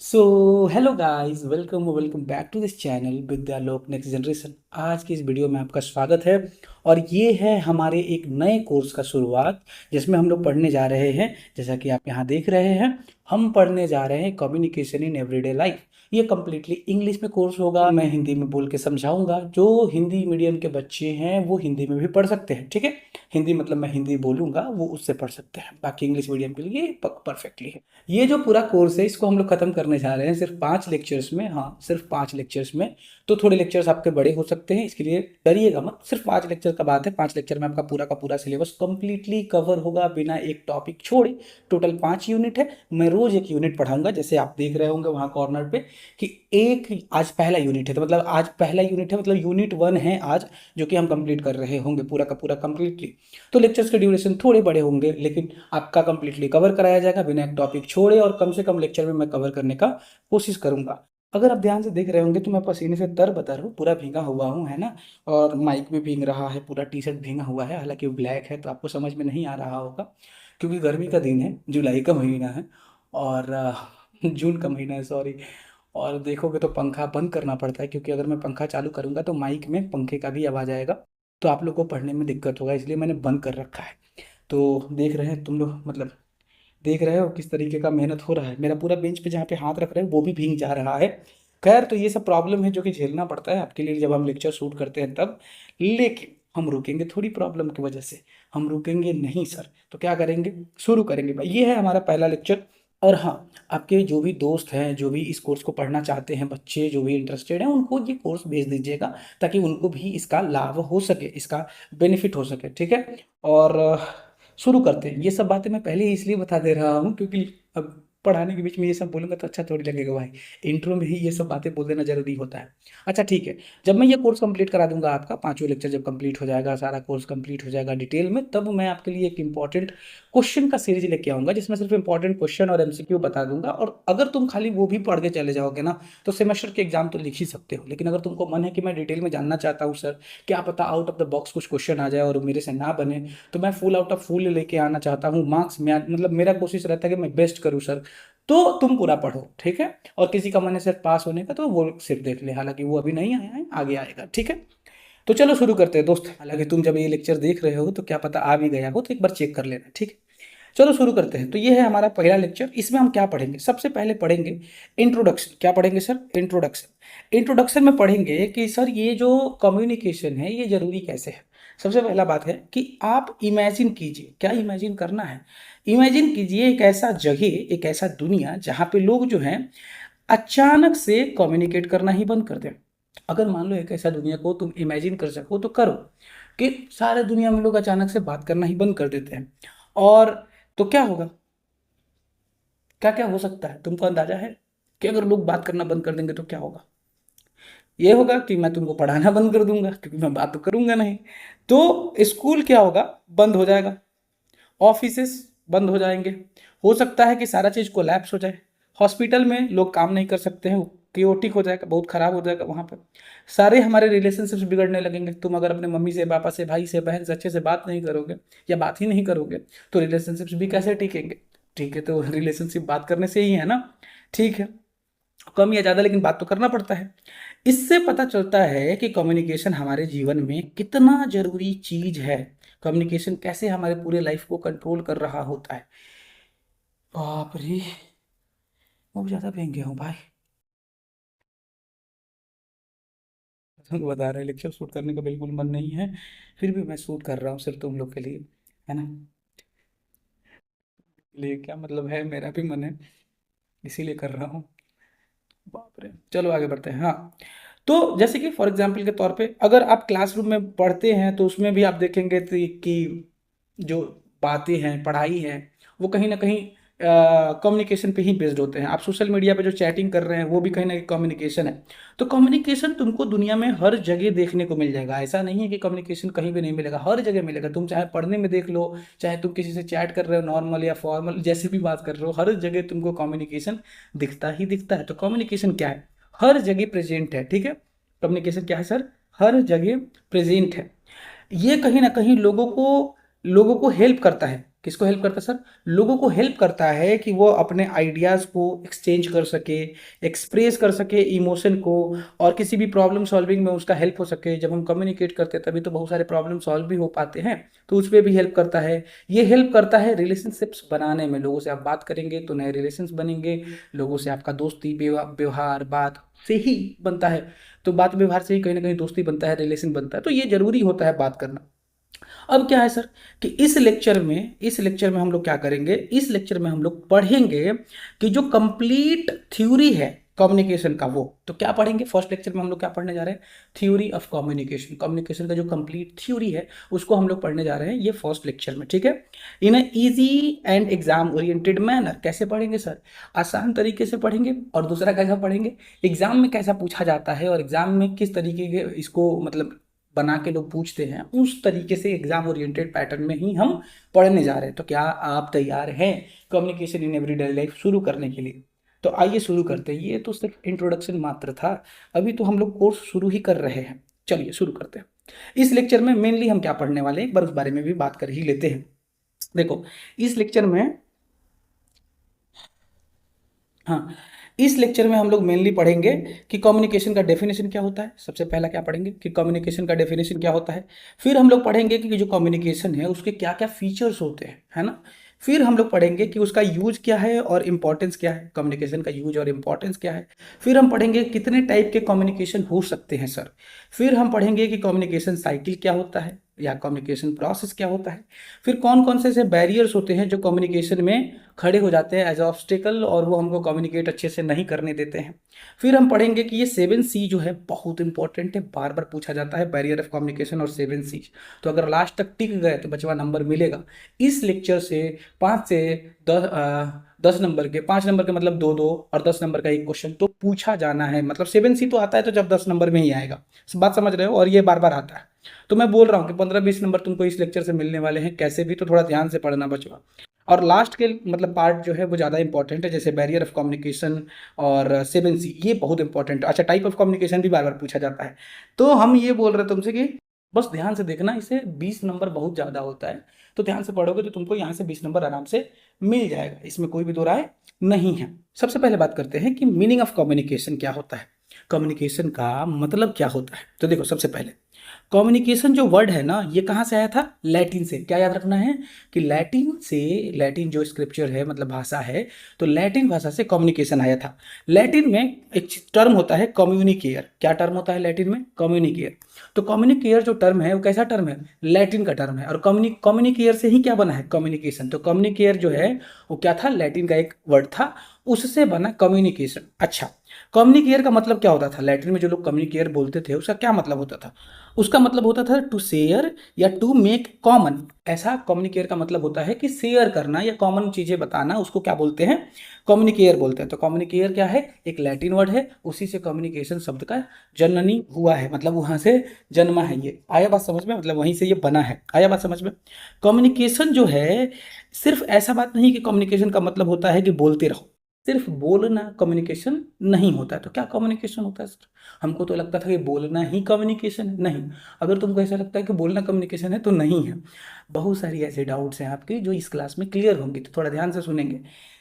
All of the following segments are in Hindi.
So hello guys, welcome welcome back to this channel Vidyalok next generation. आज की इस वीडियो में आपका स्वागत है। और ये है हमारे एक नए कोर्स का शुरुआत, जिसमें हम लोग पढ़ने जा रहे हैं। जैसा कि आप यहाँ देख रहे हैं, हम पढ़ने जा रहे हैं कम्युनिकेशन इन एवरीडे लाइफ। ये कम्प्लीटली इंग्लिश में कोर्स होगा। मैं हिंदी में बोल के समझाऊंगा। जो हिंदी मीडियम के बच्चे हैं वो हिंदी में भी पढ़ सकते हैं, ठीक है। हिंदी मतलब मैं हिंदी बोलूंगा, वो उससे पढ़ सकते हैं। बाकी इंग्लिश मीडियम के लिए परफेक्टली है। ये जो पूरा कोर्स है, इसको हम लोग खत्म करने जा रहे हैं सिर्फ 5 लेक्चर्स में। हाँ, सिर्फ 5 लेक्चर्स में। तो थोड़े लेक्चर्स आपके बड़े हो सकते हैं, इसके लिए डरिएगा मत। सिर्फ 5 लेक्चर का बात है। 5 लेक्चर में आपका पूरा का पूरा सिलेबस कंप्लीटली कवर होगा बिना एक टॉपिक छोड़े। टोटल 5 यूनिट है। मैं रोज एक यूनिट पढ़ाऊंगा, जैसे आप देख रहे होंगे वहाँ कॉर्नर पे कि एक आज पहला यूनिट है। तो मतलब आज पहला यूनिट है, मतलब यूनिट 1 है आज, जो कि हम कंप्लीट कर रहे होंगे पूरा का पूरा कंप्लीटली। तो लेक्चर्स के ड्यूरेशन थोड़े बड़े होंगे, लेकिन आपका कंप्लीटली कवर कराया जाएगा बिना एक टॉपिक छोड़े। और कम से कम लेक्चर में मैं कवर करने का कोशिश करूंगा। अगर आप ध्यान से देख रहे होंगे तो मैं पसीने से तर बतर हूँ, पूरा भीगा हुआ हूँ, है ना। और माइक भी भीग रहा है, पूरा टी शर्ट भीगा हुआ है। हालांकि वो ब्लैक है तो आपको समझ में नहीं आ रहा होगा, क्योंकि गर्मी का दिन है, जुलाई का महीना है। और जून का महीना है, सॉरी। और देखोगे तो पंखा बंद करना पड़ता है, क्योंकि अगर मैं पंखा चालू करूंगा तो माइक में पंखे का भी आवाज़ आएगा, तो आप लोग को पढ़ने में दिक्कत होगा, इसलिए मैंने बंद कर रखा है। तो देख रहे हैं तुम लोग, मतलब देख रहे हो किस तरीके का मेहनत हो रहा है। मेरा पूरा बेंच पे जहाँ पे हाथ रख रहे हैं वो भी भीग जा रहा है। खैर, तो ये सब प्रॉब्लम है जो कि झेलना पड़ता है आपके लिए जब हम लेक्चर शूट करते हैं तब। लेकिन हम रुकेंगे थोड़ी प्रॉब्लम की वजह से। हम रुकेंगे नहीं सर, तो क्या करेंगे, शुरू करेंगे भाई। ये है हमारा पहला लेक्चर। और हाँ, आपके जो भी दोस्त हैं, जो भी इस कोर्स को पढ़ना चाहते हैं, बच्चे जो भी इंटरेस्टेड हैं, उनको ये कोर्स भेज दीजिएगा, ताकि उनको भी इसका लाभ हो सके, इसका बेनिफिट हो सके, ठीक है। और शुरू करते हैं। ये सब बातें मैं पहले ही इसलिए बता दे रहा हूँ, क्योंकि अब पढ़ाने के बीच में ये सब बोलूंगा तो अच्छा थोड़ी लगेगा भाई। इंट्रो में ही ये सब बातें बोल देना जरूरी होता है। अच्छा ठीक है, जब मैं ये कोर्स कंप्लीट करा दूंगा, आपका 5वां लेक्चर जब कंप्लीट हो जाएगा, सारा कोर्स कंप्लीट हो जाएगा डिटेल में, तब मैं आपके लिए एक इंपॉर्टेंट क्वेश्चन का सीरीज लेके आऊंगा, जिसमें सिर्फ इंपॉर्टेंट क्वेश्चन और एमसीक्यू बता दूंगा। और अगर तुम खाली वो भी पढ़ के चले जाओगे ना, तो सेमेस्टर के एग्जाम तो लिख ही सकते हो। लेकिन अगर तुमको मन है कि मैं डिटेल में जानना चाहता हूँ सर, क्या पता आउट ऑफ द बॉक्स कुछ क्वेश्चन आ जाए और मेरे से ना बने, तो मैं फुल आउट ऑफ फुल लेके आना चाहता हूँ मार्क्स में, मतलब मेरा कोशिश रहता है कि मैं बेस्ट करूँ सर, तो तुम पूरा पढ़ो, ठीक है। और किसी का मन है सिर्फ पास होने का, तो वो सिर्फ देख ले, हालांकि वो अभी नहीं आया है, आगे आएगा, ठीक है। तो चलो शुरू करते हैं दोस्त। हालांकि तुम जब ये लेक्चर देख रहे हो तो क्या पता आ भी गया हो, तो एक बार चेक कर लेना, ठीक है। चलो शुरू करते हैं। तो ये है हमारा पहला लेक्चर। इसमें हम क्या पढ़ेंगे, सबसे पहले पढ़ेंगे इंट्रोडक्शन। क्या पढ़ेंगे सर, इंट्रोडक्शन। इंट्रोडक्शन में पढ़ेंगे कि सर ये जो कम्युनिकेशन है ये जरूरी कैसे है। सबसे पहला बात है कि आप इमेजिन कीजिए, क्या इमेजिन करना है, इमेजिन कीजिए एक ऐसा जगह, एक ऐसा दुनिया जहाँ पे लोग जो हैं अचानक से कम्युनिकेट करना ही बंद कर दें। अगर मान लो एक ऐसा दुनिया को तुम इमेजिन कर सको तो करो, कि सारे दुनिया में लोग अचानक से बात करना ही बंद कर देते हैं। और तो क्या होगा, क्या क्या हो सकता है, तुमको अंदाजा है कि अगर लोग बात करना बंद कर देंगे तो क्या होगा। ये होगा कि मैं तुमको पढ़ाना बंद कर दूंगा, क्योंकि मैं बात तो करूंगा नहीं। तो स्कूल क्या होगा, बंद हो जाएगा। ऑफिसेस बंद हो जाएंगे। हो सकता है कि सारा चीज कोलैप्स हो जाए। हॉस्पिटल में लोग काम नहीं कर सकते हैं, क्योटिक हो जाएगा, बहुत खराब हो जाएगा वहां पर। सारे हमारे रिलेशनशिप्स बिगड़ने लगेंगे। तुम अगर अपने मम्मी से, पापा से, भाई से, बहन से अच्छे से बात नहीं करोगे, या बात ही नहीं करोगे, तो रिलेशनशिप्स भी कैसे टिकेंगे। ठीक है, तो रिलेशनशिप बात करने से ही है ना। ठीक है, कम या ज्यादा, लेकिन बात तो करना पड़ता है। इससे पता चलता है कि कम्युनिकेशन हमारे जीवन में कितना जरूरी चीज है। कम्युनिकेशन कैसे हमारे पूरे लाइफ को कंट्रोल कर रहा होता है। बाप रे, बहुत ज्यादा महंगे गया हूँ भाई। तुमको बता रहे लेक्चर शूट करने का बिल्कुल मन नहीं है, फिर भी मैं शूट कर रहा हूँ सिर्फ तुम लोग के लिए, है ना। लिए क्या मतलब है, मेरा भी मन है, इसीलिए कर रहा हूँ। बाप रे, चलो आगे बढ़ते हैं। हाँ, तो जैसे कि फॉर एग्जाम्पल के तौर पे, अगर आप क्लासरूम में पढ़ते हैं तो उसमें भी आप देखेंगे कि जो बातें हैं, पढ़ाई है, वो कहीं ना कहीं कम्युनिकेशन पे ही बेस्ड होते हैं। आप सोशल मीडिया पे जो चैटिंग कर रहे हैं वो भी कहीं ना कहीं कम्युनिकेशन है। तो कम्युनिकेशन तुमको दुनिया में हर जगह देखने को मिल जाएगा। ऐसा नहीं है कि कम्युनिकेशन कहीं भी नहीं मिलेगा, हर जगह मिलेगा। तुम चाहे पढ़ने में देख लो, चाहे तुम किसी से चैट कर रहे हो नॉर्मल या फॉर्मल, जैसे भी बात कर रहे हो, हर जगह तुमको कम्युनिकेशन दिखता ही दिखता है। तो कम्युनिकेशन क्या है, हर जगह प्रेजेंट है, ठीक है। कम्युनिकेशन क्या है सर, हर जगह प्रेजेंट है। ये कहीं ना कहीं लोगों को लोगों को हेल्प करता है। किसको हेल्प करता है सर? लोगों को हेल्प करता है कि वो अपने आइडियाज़ को एक्सचेंज कर सके, एक्सप्रेस कर सके इमोशन को, और किसी भी प्रॉब्लम सॉल्विंग में उसका हेल्प हो सके। जब हम कम्युनिकेट करते हैं तभी तो बहुत सारे प्रॉब्लम सॉल्व भी हो पाते हैं, तो उस पर भी हेल्प करता है। ये हेल्प करता है रिलेशनशिप्स बनाने में। लोगों से आप बात करेंगे तो नए रिलेशंस बनेंगे, लोगों से आपका दोस्ती व्यवहार बात से ही बनता है। तो बात व्यवहार से ही कहीं ना कहीं दोस्ती बनता है, रिलेशन बनता है, तो ये जरूरी होता है बात करना। अब क्या है सर कि इस लेक्चर में हम लोग क्या करेंगे, इस लेक्चर में हम लोग पढ़ेंगे कि जो कंप्लीट थ्योरी है कम्युनिकेशन का, वो तो क्या पढ़ेंगे। फर्स्ट लेक्चर में हम लोग क्या पढ़ने जा रहे हैं? Theory of communication. कम्युनिकेशन का जो कंप्लीट थ्योरी है उसको हम लोग पढ़ने जा रहे हैं ये फर्स्ट लेक्चर में, ठीक है। In easy and exam oriented manner. कैसे पढ़ेंगे सर? आसान तरीके से पढ़ेंगे। और दूसरा कैसा पढ़ेंगे? एग्जाम में कैसा पूछा जाता है और एग्जाम में किस तरीके के इसको मतलब बना के लोग पूछते हैं, उस तरीके से एग्जाम ओरिएंटेड पैटर्न में ही हम पढ़ने जा रहे हैं। तो क्या आप तैयार हैं कम्युनिकेशन इन एवरीडे लाइफ शुरू करने के लिए? तो आइए शुरू करते हैं। ये तो सिर्फ इंट्रोडक्शन मात्र था, अभी तो हम लोग कोर्स शुरू ही कर रहे हैं। चलिए शुरू करते हैं। इस लेक्चर में मेनली हम क्या पढ़ने वाले हैं, एक बार उस बारे में भी बात कर ही लेते हैं। देखो, इस लेक्चर में, हाँ, इस लेक्चर में हम लोग मेनली पढ़ेंगे कि कम्युनिकेशन का डेफिनेशन क्या होता है। सबसे पहला क्या पढ़ेंगे कि कम्युनिकेशन का डेफिनेशन क्या होता है। फिर हम लोग पढ़ेंगे कि जो कम्युनिकेशन है उसके क्या क्या फीचर्स होते हैं, है ना। फिर हम लोग पढ़ेंगे कि उसका यूज क्या है और इम्पोर्टेंस क्या है, कम्युनिकेशन का यूज और इम्पोर्टेंस क्या है। फिर हम पढ़ेंगे कितने टाइप के कम्युनिकेशन हो सकते हैं सर। फिर हम पढ़ेंगे कि कम्युनिकेशन साइकिल क्या होता है या कम्युनिकेशन प्रोसेस क्या होता है। फिर कौन कौन से ऐसे बैरियर्स होते हैं जो कम्युनिकेशन में खड़े हो जाते हैं एज ऑब्स्टिकल, और वो हमको कम्युनिकेट अच्छे से नहीं करने देते हैं। फिर हम पढ़ेंगे कि ये 7C जो है बहुत इंपॉर्टेंट है, बार बार पूछा जाता है, बैरियर ऑफ कम्युनिकेशन और 7C। तो अगर लास्ट तक टिक गए तो बचवा नंबर मिलेगा। इस लेक्चर से 5 से 10 नंबर के, 5 नंबर के मतलब दो दो, और 10 नंबर का एक क्वेश्चन तो पूछा जाना है। मतलब 7C तो आता है तो जब 10 नंबर में ही आएगा, बात समझ रहे हो, और ये बार बार आता है। तो मैं बोल रहा हूँ कि 15-20 नंबर तुमको इस लेक्चर से मिलने वाले हैं कैसे भी, तो थोड़ा ध्यान से पढ़ना बचवा। और लास्ट के मतलब पार्ट जो है वो ज़्यादा इंपॉर्टेंट है, जैसे बैरियर ऑफ कम्युनिकेशन और 7C, ये बहुत इंपॉर्टेंट है। अच्छा, टाइप ऑफ कम्युनिकेशन भी बार बार पूछा जाता है। तो हम ये बोल रहे तुमसे कि बस ध्यान से देखना, इसे 20 नंबर बहुत ज़्यादा होता है, तो ध्यान से पढ़ोगे तो तुमको यहाँ से 20 नंबर आराम से मिल जाएगा, इसमें कोई भी दो राय नहीं है। सबसे पहले बात करते हैं कि मीनिंग ऑफ कम्युनिकेशन क्या होता है, कम्युनिकेशन का मतलब क्या होता है। तो देखो, सबसे पहले कम्युनिकेशन जो वर्ड है ना, ये कहाँ से आया था? लैटिन से। क्या याद रखना है कि लैटिन से, लैटिन जो स्क्रिप्चर है मतलब भाषा है, तो लैटिन भाषा से कम्युनिकेशन आया था। लैटिन में एक टर्म होता है कम्युनिकेयर। क्या टर्म होता है लैटिन में? कम्युनिकेयर। तो कम्युनिकेयर जो टर्म है वो कैसा टर्म है? लैटिन का टर्म है। और कम्युनिकेयर से ही क्या बना है? कम्युनिकेशन। तो कम्युनिकेयर जो है वो क्या था? लैटिन का एक वर्ड था, उससे बना कम्युनिकेशन। अच्छा, कम्युनिकेयर का मतलब क्या होता था? लैटिन में जो लोग कम्युनिकेयर बोलते थे उसका क्या मतलब होता था? उसका मतलब होता था टू शेयर या टू मेक कॉमन। ऐसा कम्युनिकेयर का मतलब होता है कि शेयर करना या कॉमन चीजें बताना, उसको क्या बोलते हैं? कम्युनिकेयर बोलते हैं। तो कम्युनिकेयर क्या है? एक लैटिन वर्ड है, उसी से कम्युनिकेशन शब्द का जननी हुआ है, मतलब वहां से जन्मा है। ये आया बात समझ में? मतलब वहीं से ये बना है। आया बात समझ में? कम्युनिकेशन जो है सिर्फ ऐसा बात नहीं कि कम्युनिकेशन का मतलब होता है कि बोलते रहो। सिर्फ बोलना कम्युनिकेशन नहीं होता है। तो क्या कम्युनिकेशन होता है सर? हमको तो लगता था कि बोलना ही कम्युनिकेशन है। नहीं, अगर तुमको ऐसा लगता है कि बोलना कम्युनिकेशन है तो नहीं है। बहुत सारी ऐसे डाउट्स हैं आपके जो इस क्लास में क्लियर होंगे, तो थोड़ा ध्यान से सुनेंगे।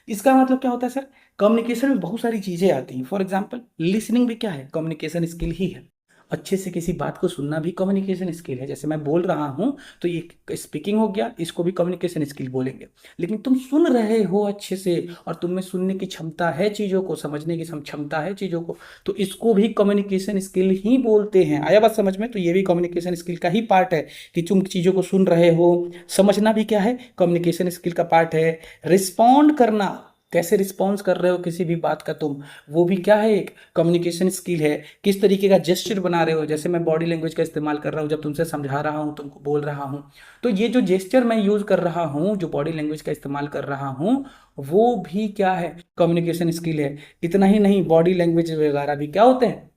इसका मतलब क्या होता है सर? कम्युनिकेशन में बहुत सारी चीज़ें आती हैं। फॉर एग्जाम्पल, लिसनिंग भी क्या है? कम्युनिकेशन स्किल ही है। अच्छे से किसी बात को सुनना भी कम्युनिकेशन स्किल है। जैसे मैं बोल रहा हूँ तो ये स्पीकिंग हो गया, इसको भी कम्युनिकेशन स्किल बोलेंगे। लेकिन तुम सुन रहे हो अच्छे से, और तुम में सुनने की क्षमता है, चीज़ों को समझने की क्षमता है चीज़ों को, तो इसको भी कम्युनिकेशन स्किल ही बोलते हैं। आया बात समझ में? तो ये भी कम्युनिकेशन स्किल का ही पार्ट है कि तुम चीज़ों को सुन रहे हो। समझना भी क्या है? कम्युनिकेशन स्किल का पार्ट है। रिस्पॉन्ड करना, कैसे रिस्पॉन्स कर रहे हो किसी भी बात का तुम, वो भी क्या है? एक कम्युनिकेशन स्किल है। किस तरीके का जेस्चर बना रहे हो, जैसे मैं बॉडी लैंग्वेज का इस्तेमाल कर रहा हूँ जब तुमसे समझा रहा हूँ, तुमको बोल रहा हूँ, तो ये जो जेस्चर मैं यूज कर रहा हूँ, जो बॉडी लैंग्वेज का इस्तेमाल कर रहा हूँ, वो भी क्या है? कम्युनिकेशन स्किल है। इतना ही नहीं, बॉडी लैंग्वेज वगैरह भी क्या होते हैं?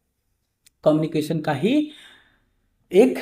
कम्युनिकेशन का ही एक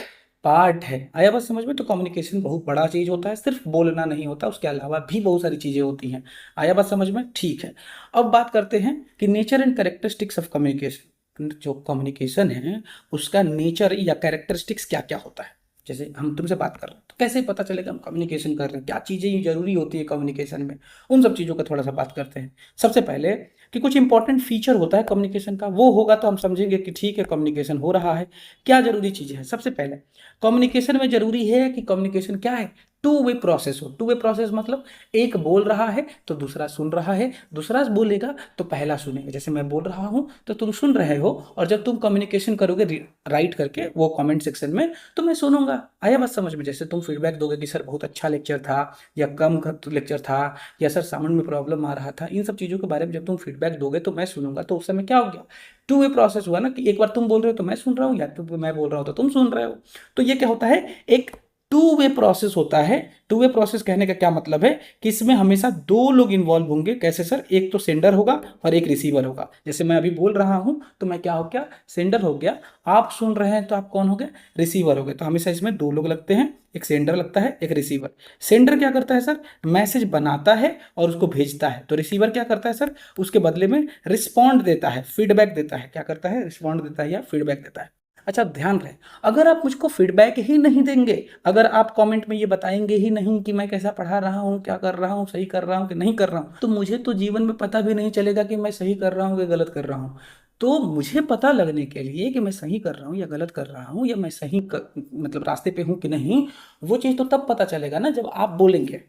पार्ट है। आया बात समझ में? तो कम्युनिकेशन बहुत बड़ा चीज होता है, सिर्फ बोलना नहीं होता, उसके अलावा भी बहुत सारी चीजें होती हैं। आया बात समझ में? ठीक है। अब बात करते हैं कि nature and characteristics of communication. जो कम्युनिकेशन है उसका नेचर या कैरेक्टरिस्टिक्स क्या क्या होता है। जैसे हम तुमसे बात कर रहे हैं तो कैसे पता चलेगा हम कम्युनिकेशन कर रहे हैं, क्या चीज़ें जरूरी होती है कम्युनिकेशन में, उन सब चीज़ों का थोड़ा सा बात करते हैं। सबसे पहले कि कुछ इंपॉर्टेंट फीचर होता है कम्युनिकेशन का, वो होगा तो हम समझेंगे कि ठीक है कम्युनिकेशन हो रहा है। क्या जरूरी चीज़ें हैं? सबसे पहले कम्युनिकेशन में जरूरी है कि कम्युनिकेशन क्या है, टू वे प्रोसेस हो। टू वे प्रोसेस मतलब एक बोल रहा है तो दूसरा सुन रहा है, दूसरा बोलेगा तो पहला सुनेगा। जैसे मैं बोल रहा हूं तो तुम सुन रहे हो, और जब तुम कम्युनिकेशन करोगे राइट करके वो कमेंट सेक्शन में, तो मैं सुनूंगा। आया बात समझ में? जैसे तुम फीडबैक दोगे कि सर बहुत अच्छा लेक्चर था, या कम लेक्चर था, या सर साउंड में प्रॉब्लम आ रहा था, इन सब चीज़ों के बारे में जब तुम फीडबैक दोगे तो मैं सुनूंगा। तो उस समय क्या हो गया, टू वे प्रोसेस हुआ ना, कि एक बार तुम बोल रहे हो तो मैं सुन रहा हूँ, या तो मैं बोल रहा हूँ तो तुम सुन रहे हो। तो ये क्या होता है, एक टू वे प्रोसेस होता है। टू वे प्रोसेस कहने का क्या मतलब है कि इसमें हमेशा दो लोग इन्वॉल्व होंगे। कैसे सर? एक तो सेंडर होगा और एक रिसीवर होगा। जैसे मैं अभी बोल रहा हूं तो मैं क्या हो गया, सेंडर हो गया। आप सुन रहे हैं तो आप कौन हो गए, रिसीवर हो गए। तो हमेशा इसमें दो लोग लगते हैं, एक सेंडर लगता है, एक रिसीवर। सेंडर क्या करता है सर, मैसेज बनाता है और उसको भेजता है। तो रिसीवर क्या करता है सर, उसके बदले में रिस्पॉन्ड देता है, फीडबैक देता है। क्या करता है, रिस्पॉन्ड देता है या फीडबैक देता है। अच्छा ध्यान रहे, अगर आप मुझको फीडबैक ही नहीं देंगे, अगर आप कमेंट में ये बताएंगे ही नहीं कि मैं कैसा पढ़ा रहा हूँ, क्या कर रहा हूँ, सही कर रहा हूँ कि नहीं कर रहा हूँ, तो मुझे तो जीवन में पता भी नहीं चलेगा कि मैं सही कर रहा हूँ कि गलत कर रहा हूँ। तो मुझे पता लगने के लिए कि मैं सही कर रहा हूँ या गलत कर रहा हूँ, या मैं मतलब रास्ते पे हूँ कि नहीं, वो चीज़ तो तब पता चलेगा ना जब आप बोलेंगे।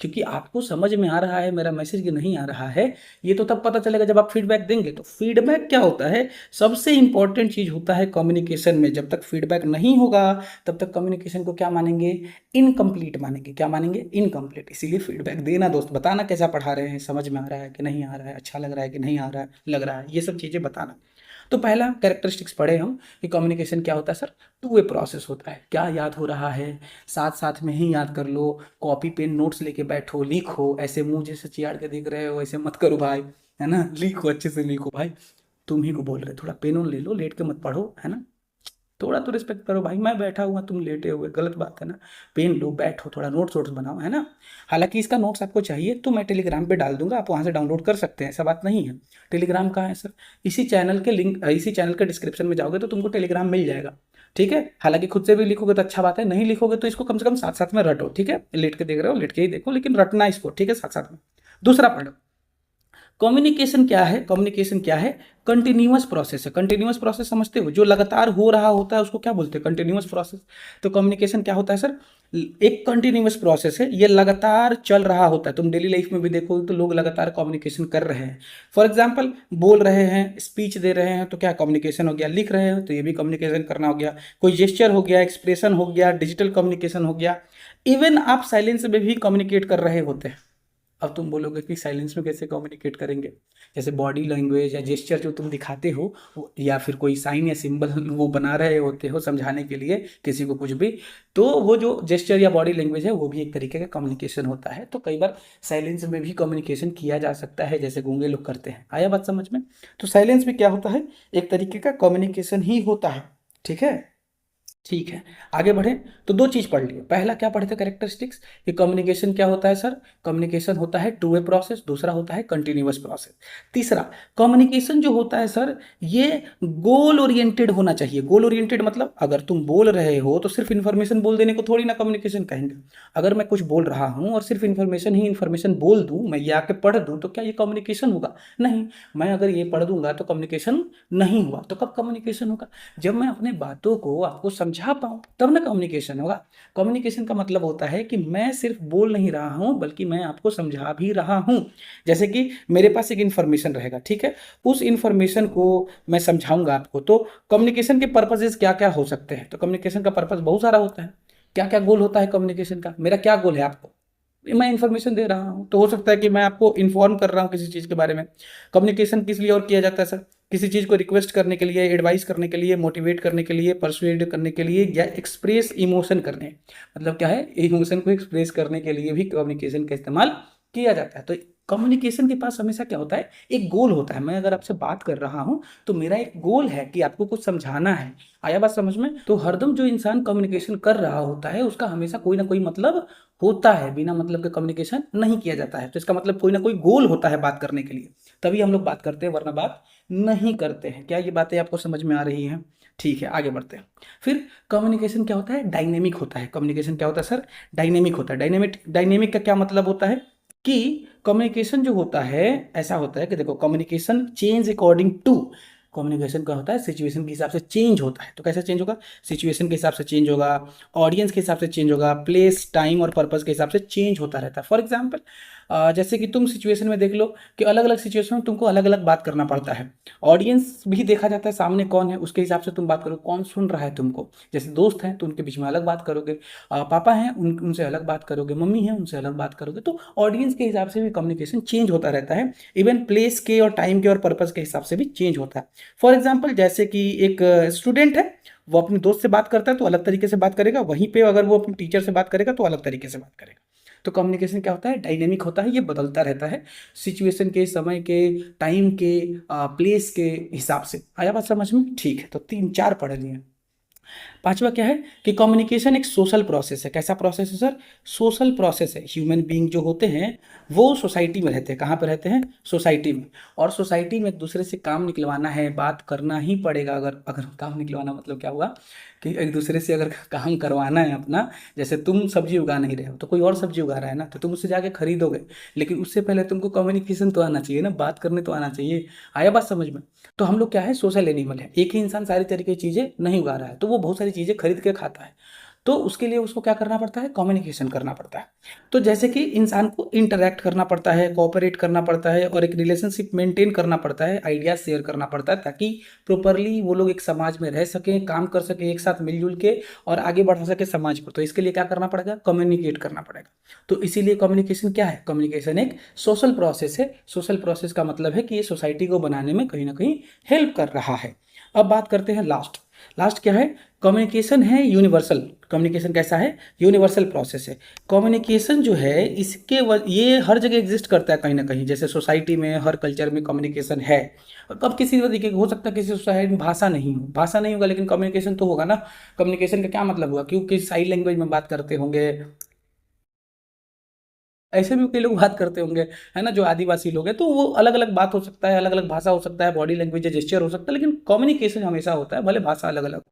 क्योंकि आपको समझ में आ रहा है मेरा मैसेज कि नहीं आ रहा है, ये तो तब पता चलेगा जब आप फीडबैक देंगे। तो फीडबैक क्या होता है, सबसे इंपॉर्टेंट चीज होता है कम्युनिकेशन में। जब तक फीडबैक नहीं होगा तब तक कम्युनिकेशन को क्या मानेंगे, इनकम्प्लीट मानेंगे। क्या मानेंगे, इनकम्प्लीट। इसीलिए फीडबैक देना दोस्त, बताना कैसा पढ़ा रहे हैं, समझ में आ रहा है कि नहीं आ रहा है, अच्छा लग रहा है कि नहीं आ रहा है, लग रहा है, ये सब चीजें बताना। तो पहला कैरेक्टरिस्टिक्स पढ़े हम कि कम्युनिकेशन क्या होता है सर, टू वे प्रोसेस होता है। क्या याद हो रहा है, साथ साथ में ही याद कर लो, कॉपी पेन नोट्स लेके बैठो, लिखो। ऐसे मुंह जैसे चियाड़ के देख रहे हो ऐसे मत करो भाई, है ना। लिखो, अच्छे से लिखो भाई, तुम ही को बोल रहे, थोड़ा पेन ले लो, लेट के मत पढ़ो, है ना। थोड़ा तो रिस्पेक्ट करो भाई, मैं बैठा हुआ तुम लेटे हुए, गलत बात है ना। पेन लो, बैठो, थोड़ा नोट्स वोट्स बनाओ, है ना। हालांकि इसका नोट्स आपको चाहिए तो मैं टेलीग्राम पे डाल दूंगा, आप वहां से डाउनलोड कर सकते हैं, ऐसा बात नहीं है। टेलीग्राम कहाँ है सर, इसी चैनल के लिंक, इसी चैनल के डिस्क्रिप्शन में जाओगे तो तुमको टेलीग्राम मिल जाएगा। ठीक है, हालांकि खुद से भी लिखोगे तो अच्छा बात है, नहीं लिखोगे तो इसको कम से कम साथ साथ में रटो। ठीक है, लेट के देख रहे हो, लेट के ही देखो, लेकिन रटना इसको, ठीक है, साथ साथ में। दूसरा पढ़ो, कम्युनिकेशन क्या है। कम्युनिकेशन क्या है, कंटिन्यूअस प्रोसेस है। कंटिन्यूअस प्रोसेस समझते हो, जो लगातार हो रहा होता है उसको क्या बोलते हैं, कंटिन्यूअस प्रोसेस। तो कम्युनिकेशन क्या होता है सर, एक कंटिन्यूअस प्रोसेस है, ये लगातार चल रहा होता है। तुम डेली लाइफ में भी देखोगे तो लोग लगातार कम्युनिकेशन कर रहे हैं। फॉर एग्जाम्पल, बोल रहे हैं, स्पीच दे रहे हैं, तो क्या कम्युनिकेशन हो गया। लिख रहे हैं तो ये भी कम्युनिकेशन करना हो गया। कोई जेस्चर हो गया, एक्सप्रेशन हो गया, डिजिटल कम्युनिकेशन हो गया। इवन आप साइलेंस में भी कम्युनिकेट कर रहे होते हैं। अब तुम बोलोगे कि साइलेंस में कैसे कम्युनिकेट करेंगे, जैसे बॉडी लैंग्वेज या जेस्चर जो तुम दिखाते हो, या फिर कोई साइन या सिंबल वो बना रहे होते हो समझाने के लिए किसी को कुछ भी, तो वो जो जेस्चर या बॉडी लैंग्वेज है वो भी एक तरीके का कम्युनिकेशन होता है। तो कई बार साइलेंस में भी कम्युनिकेशन किया जा सकता है, जैसे गूंगे लोग करते हैं। आया बात समझ में? तो साइलेंस भी क्या होता है, एक तरीके का कम्युनिकेशन ही होता है। ठीक है, ठीक है, आगे बढ़े। तो दो चीज पढ़ लिए, पहला क्या पढ़े थे, कैरेक्टरिस्टिक्स, कि कम्युनिकेशन क्या होता है सर, कम्युनिकेशन होता है टू वे प्रोसेस। दूसरा होता है कंटिन्यूअस प्रोसेस। तीसरा, कम्युनिकेशन जो होता है सर, ये गोल ओरिएंटेड होना चाहिए। गोल ओरिएंटेड मतलब अगर तुम बोल रहे हो तो सिर्फ इन्फॉर्मेशन बोल देने को थोड़ी ना कम्युनिकेशन कहेंगे। अगर मैं कुछ बोल रहा हूं और सिर्फ इन्फॉर्मेशन ही इन्फॉर्मेशन बोल दूं, मैं ये आके पढ़ दूं, तो क्या ये कम्युनिकेशन होगा? नहीं। मैं अगर ये पढ़ दूंगा तो कम्युनिकेशन नहीं हुआ। तो कब कम्युनिकेशन होगा, जब मैं अपने बातों को आपको समझा पाऊं, तब ना कम्युनिकेशन होगा। कम्युनिकेशन का मतलब होता है कि मैं सिर्फ बोल नहीं रहा हूं बल्कि मैं आपको समझा भी रहा हूं। जैसे कि मेरे पास एक इन्फॉर्मेशन रहेगा, ठीक है, उस इन्फॉर्मेशन को मैं समझाऊंगा आपको। तो कम्युनिकेशन के पर्पजेस क्या क्या हो सकते हैं, तो कम्युनिकेशन का पर्पज बहुत सारा होता है। क्या क्या गोल होता है कम्युनिकेशन का, मेरा क्या गोल है आपको, मैं इन्फॉर्मेशन दे रहा हूं तो हो सकता है कि मैं आपको इन्फॉर्म कर रहा हूं किसी चीज के बारे में। कम्युनिकेशन किस लिए और किया जाता है सर, किसी चीज को रिक्वेस्ट करने के लिए, एडवाइस करने के लिए, मोटिवेट करने के लिए, परसुएड करने के लिए, या एक्सप्रेस इमोशन करने, मतलब क्या है, इमोशन को एक्सप्रेस करने के लिए भी कम्युनिकेशन का इस्तेमाल किया जाता है। तो कम्युनिकेशन के पास हमेशा क्या होता है, एक गोल होता है। मैं अगर आपसे बात कर रहा हूं तो मेरा एक गोल है कि आपको कुछ समझाना है। आया बात समझ में? तो हरदम जो इंसान कम्युनिकेशन कर रहा होता है उसका हमेशा कोई ना कोई मतलब होता है, बिना मतलब के कम्युनिकेशन नहीं किया जाता है। तो इसका मतलब कोई ना कोई गोल होता है बात करने के लिए, तभी हम लोग बात करते हैं, वरना बात नहीं करते हैं। क्या ये बातें आपको समझ में आ रही हैं? ठीक है, आगे बढ़ते हैं। फिर कम्युनिकेशन क्या होता है? डायनेमिक होता है। कम्युनिकेशन क्या होता है सर? डायनेमिक होता है। डायनेमिक का क्या मतलब होता है कि कम्युनिकेशन जो होता है, ऐसा होता है कि देखो, communication change according to, communication का होता है सिचुएशन के हिसाब से चेंज होता है। तो कैसे चेंज होगा? सिचुएशन के हिसाब से चेंज होगा, ऑडियंस के हिसाब से चेंज होगा, प्लेस टाइम और पर्पस के हिसाब से चेंज होता रहता है। फॉर एग्जाम्पल, जैसे कि तुम सिचुएशन में देख लो कि अलग अलग सिचुएशन में तुमको अलग अलग बात करना पड़ता है। ऑडियंस भी देखा जाता है, सामने कौन है उसके हिसाब से तुम बात करो, कौन सुन रहा है तुमको। जैसे दोस्त हैं तो उनके बीच में अलग बात करोगे, पापा हैं उनसे अलग बात करोगे, मम्मी हैं उनसे अलग बात करोगे। तो ऑडियंस के हिसाब से भी कम्युनिकेशन चेंज होता रहता है। इवन प्लेस के और टाइम के और पर्पस के हिसाब से भी चेंज होता है। फॉर एग्जाम्पल, जैसे कि एक स्टूडेंट है, वो अपने दोस्त से बात करता है तो अलग तरीके से बात करेगा, वहीं पे अगर वो अपने टीचर से बात करेगा तो अलग तरीके से बात करेगा। तो कम्युनिकेशन क्या होता है? डायनेमिक होता है, ये बदलता रहता है सिचुएशन के, समय के, टाइम के, प्लेस के हिसाब से। आया बात समझ में? ठीक है, तो 3 4 पढ़ लिए। पांचवा क्या है कि कम्युनिकेशन एक सोशल प्रोसेस है। कैसा प्रोसेस है सर? सोशल प्रोसेस है। ह्यूमन बीइंग जो होते हैं वो सोसाइटी में रहते हैं। कहाँ पर रहते हैं? सोसाइटी में। और सोसाइटी में एक दूसरे से काम निकलवाना है, बात करना ही पड़ेगा। अगर अगर काम निकलवाना मतलब क्या हुआ कि एक दूसरे से अगर काम करवाना है अपना, जैसे तुम सब्जी उगा नहीं रहे हो तो कोई और सब्जी उगा रहा है ना, तो तुम उससे जाके खरीदोगे, लेकिन उससे पहले तुमको कम्युनिकेशन तो आना चाहिए ना, बात करने तो आना चाहिए। आया बात समझ में? तो हम लोग क्या है? सोशल एनिमल है। एक ही इंसान सारी तरीके की चीज़ें नहीं उगा रहा है, तो वो बहुत सारी चीज़ें खरीद के खाता है। तो उसके लिए उसको क्या करना पड़ता है? कम्युनिकेशन करना पड़ता है। तो जैसे कि इंसान को इंटरैक्ट करना पड़ता है, कोऑपरेट करना पड़ता है, और एक रिलेशनशिप मेंटेन करना पड़ता है, आइडियाज शेयर करना पड़ता है, ताकि प्रॉपरली वो लोग एक समाज में रह सकें, काम कर सकें एक साथ मिलजुल के, और आगे बढ़ा सके समाज को। तो इसके लिए क्या करना पड़ेगा? कम्युनिकेट करना पड़ेगा। तो इसीलिए कम्युनिकेशन क्या है? कम्युनिकेशन एक सोशल प्रोसेस है। सोशल प्रोसेस का मतलब है कि ये सोसाइटी को बनाने में कहीं ना कहीं हेल्प कर रहा है। अब बात करते हैं लास्ट। लास्ट क्या है? कम्युनिकेशन है यूनिवर्सल। कम्युनिकेशन कैसा है? यूनिवर्सल प्रोसेस है। कम्युनिकेशन जो है ये हर जगह एग्जिस्ट करता है कहीं ना कहीं। जैसे सोसाइटी में, हर कल्चर में कम्युनिकेशन है। अब किसी तरीके हो सकता है किसी सोसाइटी में भाषा नहीं हो, भाषा नहीं होगा लेकिन कम्युनिकेशन तो होगा ना। कम्युनिकेशन का क्या मतलब हुआ? क्योंकि साइन लैंग्वेज में बात करते होंगे, ऐसे भी कई लोग बात करते होंगे, है ना, जो आदिवासी लोग हैं, तो वो अलग अलग बात हो सकता है, अलग अलग भाषा हो सकता है, बॉडी लैंग्वेज या जेस्चर हो सकता है, लेकिन कम्युनिकेशन हमेशा होता है, भले भाषा अलग अलग।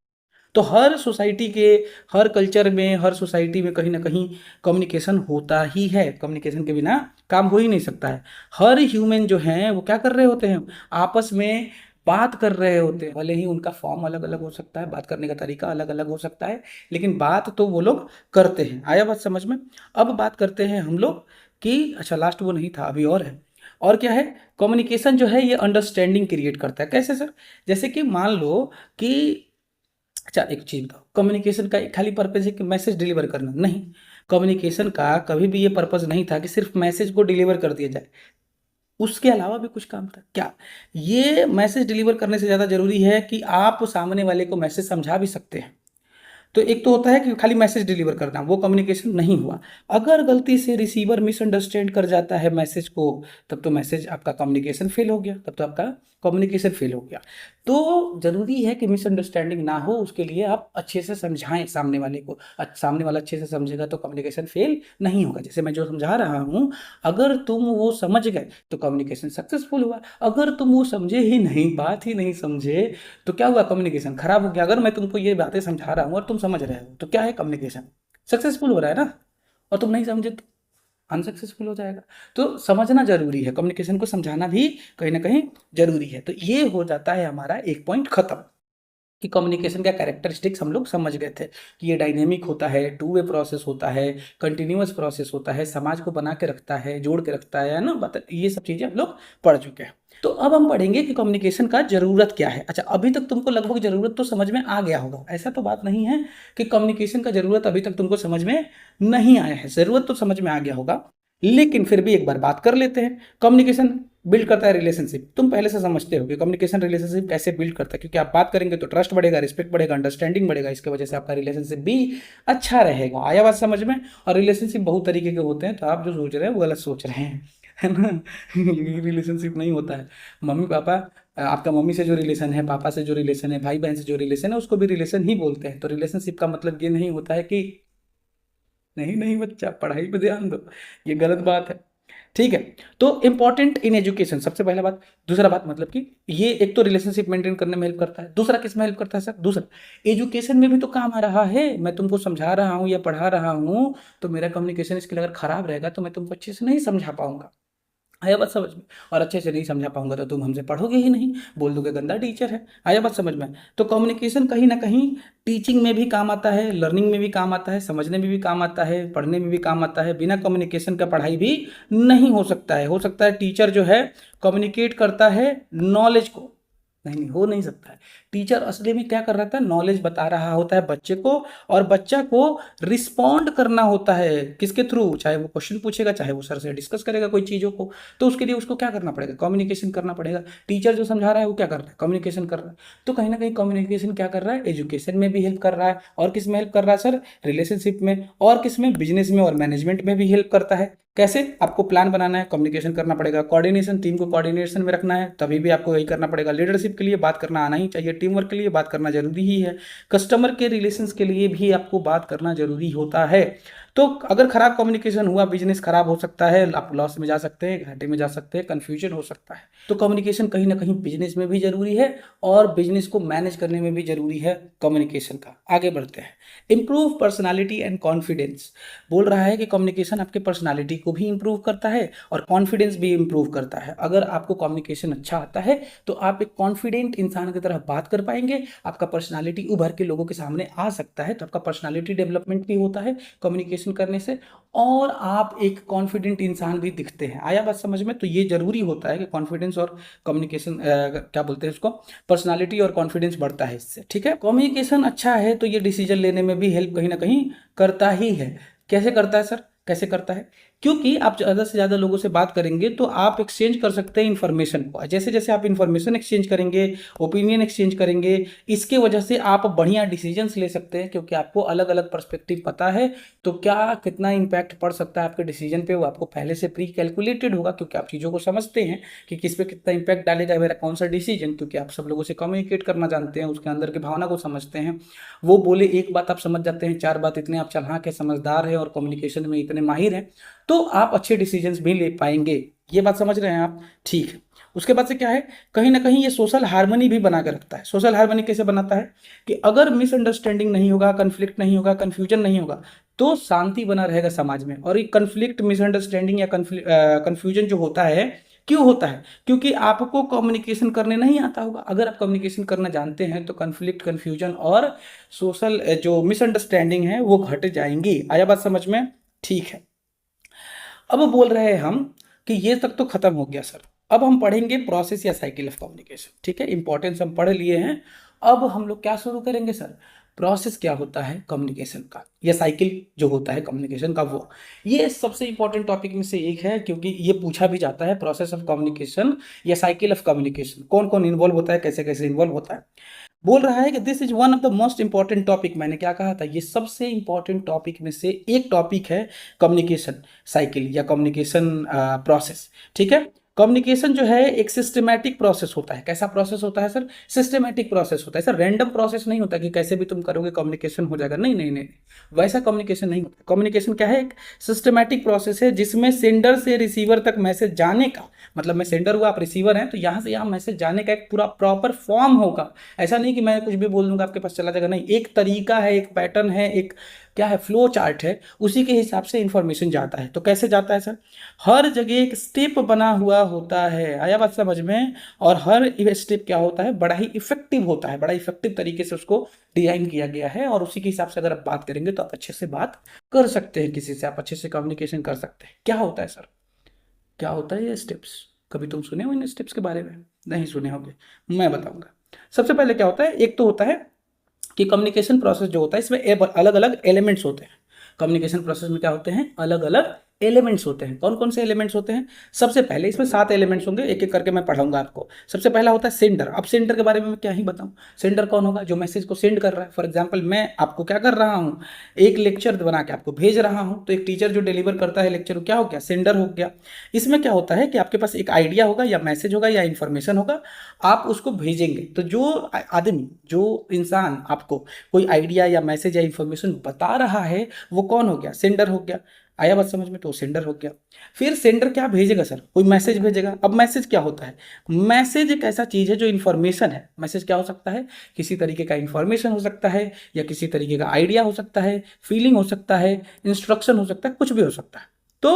तो हर सोसाइटी के, हर कल्चर में, हर सोसाइटी में कहीं ना कहीं कम्युनिकेशन होता ही है। कम्युनिकेशन के बिना काम हो ही नहीं सकता है। हर ह्यूमन जो हैं वो क्या कर रहे होते हैं? आपस में बात कर रहे होते हैं। भले ही उनका फॉर्म अलग अलग हो सकता है, बात करने का तरीका अलग अलग हो सकता है, लेकिन बात तो वो लोग करते हैं। आया बात समझ में? अब बात करते हैं हम लोग कि अच्छा, लास्ट वो नहीं था, अभी और है। और क्या है? कम्युनिकेशन जो है ये अंडरस्टैंडिंग क्रिएट करता है। कैसे सर? जैसे कि मान लो कि, अच्छा एक चीज बताओ, कम्युनिकेशन का एक खाली पर्पज है कि मैसेज डिलीवर करना? नहीं, कम्युनिकेशन का कभी भी ये पर्पज नहीं था कि सिर्फ मैसेज को डिलीवर कर दिया जाए, उसके अलावा भी कुछ काम था क्या? ये मैसेज डिलीवर करने से ज़्यादा जरूरी है कि आप सामने वाले को मैसेज समझा भी सकते हैं। तो एक तो होता है कि खाली मैसेज डिलीवर करना, वो कम्युनिकेशन नहीं हुआ। अगर गलती से रिसीवर मिसअंडरस्टैंड कर जाता है मैसेज को, तब तो मैसेज आपका कम्युनिकेशन फेल हो गया, तब तो आपका कम्युनिकेशन फेल हो गया। तो जरूरी है कि मिसअंडरस्टैंडिंग ना हो, उसके लिए आप अच्छे से समझाएं सामने वाले को। सामने वाला अच्छे से समझेगा तो कम्युनिकेशन फेल नहीं होगा। जैसे मैं जो समझा रहा हूँ, अगर तुम वो समझ गए तो कम्युनिकेशन सक्सेसफुल हुआ। अगर तुम वो समझे ही नहीं, बात ही नहीं समझे, तो क्या हुआ? कम्युनिकेशन खराब हो गया। अगर मैं तुमको ये बातें समझा रहा हूँ और तुम समझ रहे हो तो क्या है? कम्युनिकेशन सक्सेसफुल हो रहा है ना। और तुम नहीं समझे तो अनसक्सेसफुल हो जाएगा। तो समझना जरूरी है, कम्युनिकेशन को समझाना भी कहीं ना कहीं जरूरी है। तो ये हो जाता है हमारा एक पॉइंट खत्म, कि कम्युनिकेशन का कैरेक्टरिस्टिक्स हम लोग समझ गए थे कि ये डायनेमिक होता है, टू वे प्रोसेस होता है, कंटिन्यूअस प्रोसेस होता है, समाज को बना के रखता है, जोड़ के रखता है ना, बता ये सब चीज़ें हम लोग पढ़ चुके हैं। तो अब हम पढ़ेंगे कि कम्युनिकेशन का जरूरत क्या है। अच्छा, अभी तक तुमको लगभग जरूरत तो समझ में आ गया होगा, ऐसा तो बात नहीं है कि कम्युनिकेशन का जरूरत अभी तक तुमको समझ में नहीं आया है। जरूरत तो समझ में आ गया होगा, लेकिन फिर भी एक बार बात कर लेते हैं। कम्युनिकेशन बिल्ड करता है रिलेशनशिप। तुम पहले से समझते हो कि कम्युनिकेशन रिलेशनशिप कैसे बिल्ड करता है, क्योंकि आप बात करेंगे तो ट्रस्ट बढ़ेगा, रिस्पेक्ट बढ़ेगा, अंडरस्टैंडिंग बढ़ेगा, इसके वजह से आपका रिलेशनशिप भी अच्छा रहेगा। आया बात समझ में? और रिलेशनशिप बहुत तरीके के होते हैं, तो आप जो सोच रहे हैं वो गलत सोच रहे हैं, है ना। रिलेशनशिप नहीं होता है मम्मी पापा, आपका मम्मी से जो रिलेशन है, पापा से जो रिलेशन है, भाई बहन से जो रिलेशन है, उसको भी रिलेशन ही बोलते हैं। तो रिलेशनशिप का मतलब ये नहीं होता है कि नहीं नहीं बच्चा, पढ़ाई पे ध्यान दो, ये गलत बात है। ठीक है, तो इंपॉर्टेंट इन एजुकेशन, सबसे पहला बात। दूसरा बात मतलब कि ये एक तो रिलेशनशिप मेंटेन करने में हेल्प करता है, दूसरा किस में हेल्प करता है सर? दूसरा एजुकेशन में भी तो काम आ रहा है। मैं तुमको समझा रहा हूँ या पढ़ा रहा हूँ, तो मेरा कम्युनिकेशन स्किल अगर खराब रहेगा तो मैं तुमको अच्छे से नहीं समझा पाऊंगा। आया बात समझ में? और अच्छे से नहीं समझा पाऊंगा तो तुम हमसे पढ़ोगे ही नहीं, बोल दोगे गंदा टीचर है। आया बात समझ में? तो कम्युनिकेशन कहीं ना कहीं टीचिंग में भी काम आता है, लर्निंग में भी काम आता है, समझने में भी काम आता है, पढ़ने में भी काम आता है। बिना कम्युनिकेशन का पढ़ाई भी नहीं हो सकता है। हो सकता है टीचर जो है कम्युनिकेट करता है नॉलेज को, नहीं हो नहीं सकता है। टीचर असली में क्या कर रहा था? नॉलेज बता रहा होता है बच्चे को, और बच्चा को रिस्पॉन्ड करना होता है किसके थ्रू? चाहे वो क्वेश्चन पूछेगा, चाहे वो सर से डिस्कस करेगा कोई चीज़ों को, तो उसके लिए उसको क्या करना पड़ेगा? कम्युनिकेशन करना पड़ेगा। टीचर जो समझा रहा है वो क्या कर रहा है? कम्युनिकेशन कर रहा है। तो कहीं ना कहीं कम्युनिकेशन क्या कर रहा है? एजुकेशन में भी हेल्प कर रहा है। और किस में हेल्प कर रहा है सर? रिलेशनशिप में। और किस में? बिजनेस में और मैनेजमेंट में भी हेल्प करता है। कैसे? आपको प्लान बनाना है, कम्युनिकेशन करना पड़ेगा, कोऑर्डिनेशन, टीम को कोऑर्डिनेशन में रखना है, तभी भी आपको यही करना पड़ेगा। लीडरशिप के लिए बात करना आना ही चाहिए, टीम वर्क के लिए बात करना जरूरी ही है, कस्टमर के रिलेशंस के लिए भी आपको बात करना जरूरी होता है। तो अगर खराब कम्युनिकेशन हुआ, बिजनेस खराब हो सकता है, आप लॉस में जा सकते हैं, घाटे में जा सकते हैं, कंफ्यूजन हो सकता है। तो कम्युनिकेशन कहीं ना कहीं बिजनेस में भी जरूरी है, और बिजनेस को मैनेज करने में भी जरूरी है कम्युनिकेशन का। आगे बढ़ते हैं। Improve personality and confidence. बोल रहा है कि कम्युनिकेशन आपके पर्सनालिटी को भी इंप्रूव करता है और कॉन्फिडेंस भी इंप्रूव करता है। अगर आपको कम्युनिकेशन अच्छा आता है तो आप एक कॉन्फिडेंट इंसान की तरह बात कर पाएंगे, आपका पर्सनालिटी उभर के लोगों के सामने आ सकता है, तो आपका पर्सनालिटी डेवलपमेंट भी होता है कम्युनिकेशन करने से, और आप एक कॉन्फिडेंट इंसान भी दिखते हैं। आया बात समझ में? तो ये जरूरी होता है कि कॉन्फिडेंस और कम्युनिकेशन, क्या बोलते हैं उसको, पर्सनालिटी और कॉन्फिडेंस बढ़ता है इससे। ठीक है, कम्युनिकेशन अच्छा है तो ये डिसीजन लेने में भी हेल्प कहीं ना कहीं करता ही है। कैसे करता है सर? कैसे करता है? क्योंकि आप ज़्यादा से ज़्यादा लोगों से बात करेंगे तो आप एक्सचेंज कर सकते हैं इन्फॉर्मेशन को। जैसे जैसे आप इन्फॉर्मेशन एक्सचेंज करेंगे, ओपिनियन एक्सचेंज करेंगे, इसके वजह से आप बढ़िया डिसीजंस ले सकते हैं, क्योंकि आपको अलग अलग पर्सपेक्टिव पता है। तो क्या कितना इम्पैक्ट पड़ सकता है आपके डिसीजन पे, वो आपको पहले से प्री कैलकुलेटेड होगा, क्योंकि आप चीज़ों को समझते हैं कि किस पे कितना इम्पैक्ट डालेगा मेरा कौन सा डिसीजन, क्योंकि आप सब लोगों से कम्युनिकेट करना जानते हैं, उसके अंदर की भावना को समझते हैं। वो बोले एक बात आप समझ जाते हैं, चार बात इतने आप चालाक है, समझदार है और कम्युनिकेशन में इतने माहिर हैं, तो आप अच्छे डिसीजंस भी ले पाएंगे। ये बात समझ रहे हैं आप? ठीक है। उसके बाद से क्या है, कहीं ना कहीं ये सोशल हार्मनी भी बना के रखता है। सोशल हार्मनी कैसे बनाता है कि अगर मिसअंडरस्टैंडिंग नहीं होगा, कन्फ्लिक्ट नहीं होगा, कन्फ्यूजन नहीं होगा, तो शांति बना रहेगा समाज में। और ये कन्फ्लिक्ट, मिसअंडरस्टैंडिंग या कन्फ्यूजन जो होता है, क्यों होता है? क्योंकि आपको कम्युनिकेशन करने नहीं आता होगा। अगर आप कम्युनिकेशन करना जानते हैं तो कन्फ्लिक्ट, कन्फ्यूजन और सोशल जो मिसअंडरस्टैंडिंग है वो घट जाएंगी। आया बात समझ में? ठीक है। अब बोल रहे हैं हम कि ये तक तो खत्म हो गया सर, अब हम पढ़ेंगे प्रोसेस या साइकिल ऑफ कम्युनिकेशन। ठीक है, इंपॉर्टेंस हम पढ़ लिए हैं। अब हम लोग क्या शुरू करेंगे सर? प्रोसेस क्या होता है कम्युनिकेशन का, या साइकिल जो होता है कम्युनिकेशन का, वो ये सबसे इंपॉर्टेंट टॉपिक में से एक है, क्योंकि ये पूछा भी जाता है प्रोसेस ऑफ कम्युनिकेशन या साइकिल ऑफ कम्युनिकेशन, कौन कौन इन्वॉल्व होता है, कैसे कैसे इन्वॉल्व होता है। बोल रहा है कि this is one of the most important topic. मैंने क्या कहा था? ये सबसे इंपॉर्टेंट टॉपिक में से एक टॉपिक है कम्युनिकेशन साइकिल या कम्युनिकेशन प्रोसेस। ठीक है, कम्युनिकेशन जो है एक सिस्टमैटिक प्रोसेस होता है। कैसा प्रोसेस होता है सर? सिस्टमैटिक प्रोसेस होता है सर। रैंडम प्रोसेस नहीं होता कि कैसे भी तुम करोगे कम्युनिकेशन हो जाएगा, नहीं नहीं नहीं, वैसा कम्युनिकेशन नहीं होता। कम्युनिकेशन क्या है? एक सिस्टमैटिक प्रोसेस है जिसमें सेंडर से रिसीवर तक मैसेज जाने का, मतलब मैं सेंडर हुआ, आप रिसीवर हैं, तो यहाँ से यहाँ मैसेज जाने का एक पूरा प्रॉपर फॉर्म होगा। ऐसा नहीं कि मैं कुछ भी बोल दूंगा आपके पास चला जाएगा, नहीं, एक तरीका है, एक पैटर्न है, एक क्या है, फ्लो चार्ट है, उसी के हिसाब से इंफॉर्मेशन जाता है। तो कैसे जाता है सर? हर जगह एक स्टेप बना हुआ होता है। आया बात समझ में? और हर स्टेप क्या होता है? बड़ा ही इफेक्टिव होता है, बड़ा इफेक्टिव तरीके से उसको डिजाइन किया गया है, और उसी के हिसाब से अगर आप बात करेंगे तो आप अच्छे से बात कर सकते हैं, किसी से आप अच्छे से कम्युनिकेशन कर सकते हैं। क्या होता है सर? क्या होता है ये स्टेप्स? कभी तुम सुने हो इन स्टेप्स के बारे में? नहीं सुने होंगे, मैं बताऊंगा। सबसे पहले क्या होता है, एक तो होता है कि कम्युनिकेशन प्रोसेस जो होता है इसमें अलग अलग एलिमेंट्स होते हैं। कम्युनिकेशन प्रोसेस में क्या होते हैं? अलग अलग एलिमेंट्स होते हैं। कौन कौन से एलिमेंट्स होते हैं? सबसे पहले इसमें 7 एलिमेंट्स होंगे, एक एक करके मैं पढ़ाऊंगा आपको। सबसे पहला होता है सेंडर। अब सेंडर के बारे में मैं क्या ही बताऊं, सेंडर कौन होगा? जो मैसेज को सेंड कर रहा है। फॉर एग्जाम्पल मैं आपको क्या कर रहा हूँ, एक लेक्चर बना के आपको भेज रहा हूँ, तो एक टीचर जो डिलीवर करता है लेक्चर, क्या हो गया? सेंडर हो गया। इसमें क्या होता है कि आपके पास एक आइडिया होगा या मैसेज होगा या इन्फॉर्मेशन होगा, आप उसको भेजेंगे, तो जो आदमी, जो इंसान आपको कोई आइडिया या मैसेज या इन्फॉर्मेशन बता रहा है, वो कौन हो गया? सेंडर हो गया। आया बात समझ में? तो सेंडर हो गया। फिर सेंडर क्या भेजेगा सर? कोई मैसेज भेजेगा। अब मैसेज क्या होता है? मैसेज एक ऐसा चीज है जो इन्फॉर्मेशन है। मैसेज क्या हो सकता है? किसी तरीके का इन्फॉर्मेशन हो सकता है, या किसी तरीके का आइडिया हो सकता है, फीलिंग हो सकता है, इंस्ट्रक्शन हो सकता है, कुछ भी हो सकता है। तो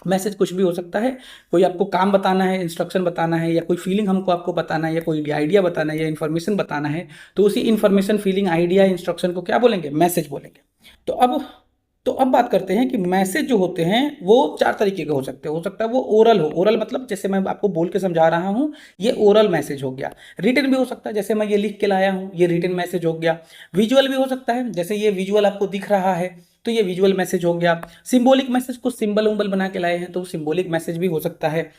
मैसेज कुछ भी हो सकता है। कोई आपको काम बताना है, इंस्ट्रक्शन बताना है, या कोई फीलिंग हमको आपको बताना है, या कोई आइडिया बताना है, या इन्फॉर्मेशन बताना है, तो उसी इन्फॉर्मेशन, फीलिंग, आइडिया, इंस्ट्रक्शन को क्या बोलेंगे? मैसेज बोलेंगे। तो अब तो अब बात करते हैं कि मैसेज जो होते हैं वो 4 तरीके के हो सकते हैं। हो सकता है वो ओरल हो। ओरल मतलब जैसे मैं आपको बोल के समझा रहा हूँ, ये ओरल मैसेज हो गया। रिटन भी हो सकता है, जैसे मैं ये लिख के लाया हूँ, ये रिटन मैसेज हो गया। विजुअल भी हो सकता है, जैसे ये विजुअल आपको दिख रहा है, तो ये विजुअल मैसेज हो गया। सिंबॉलिक मैसेज, कुछ सिंबल उम्बल बना के लाए हैं, तो सिंबॉलिक मैसेज भी हो सकता है।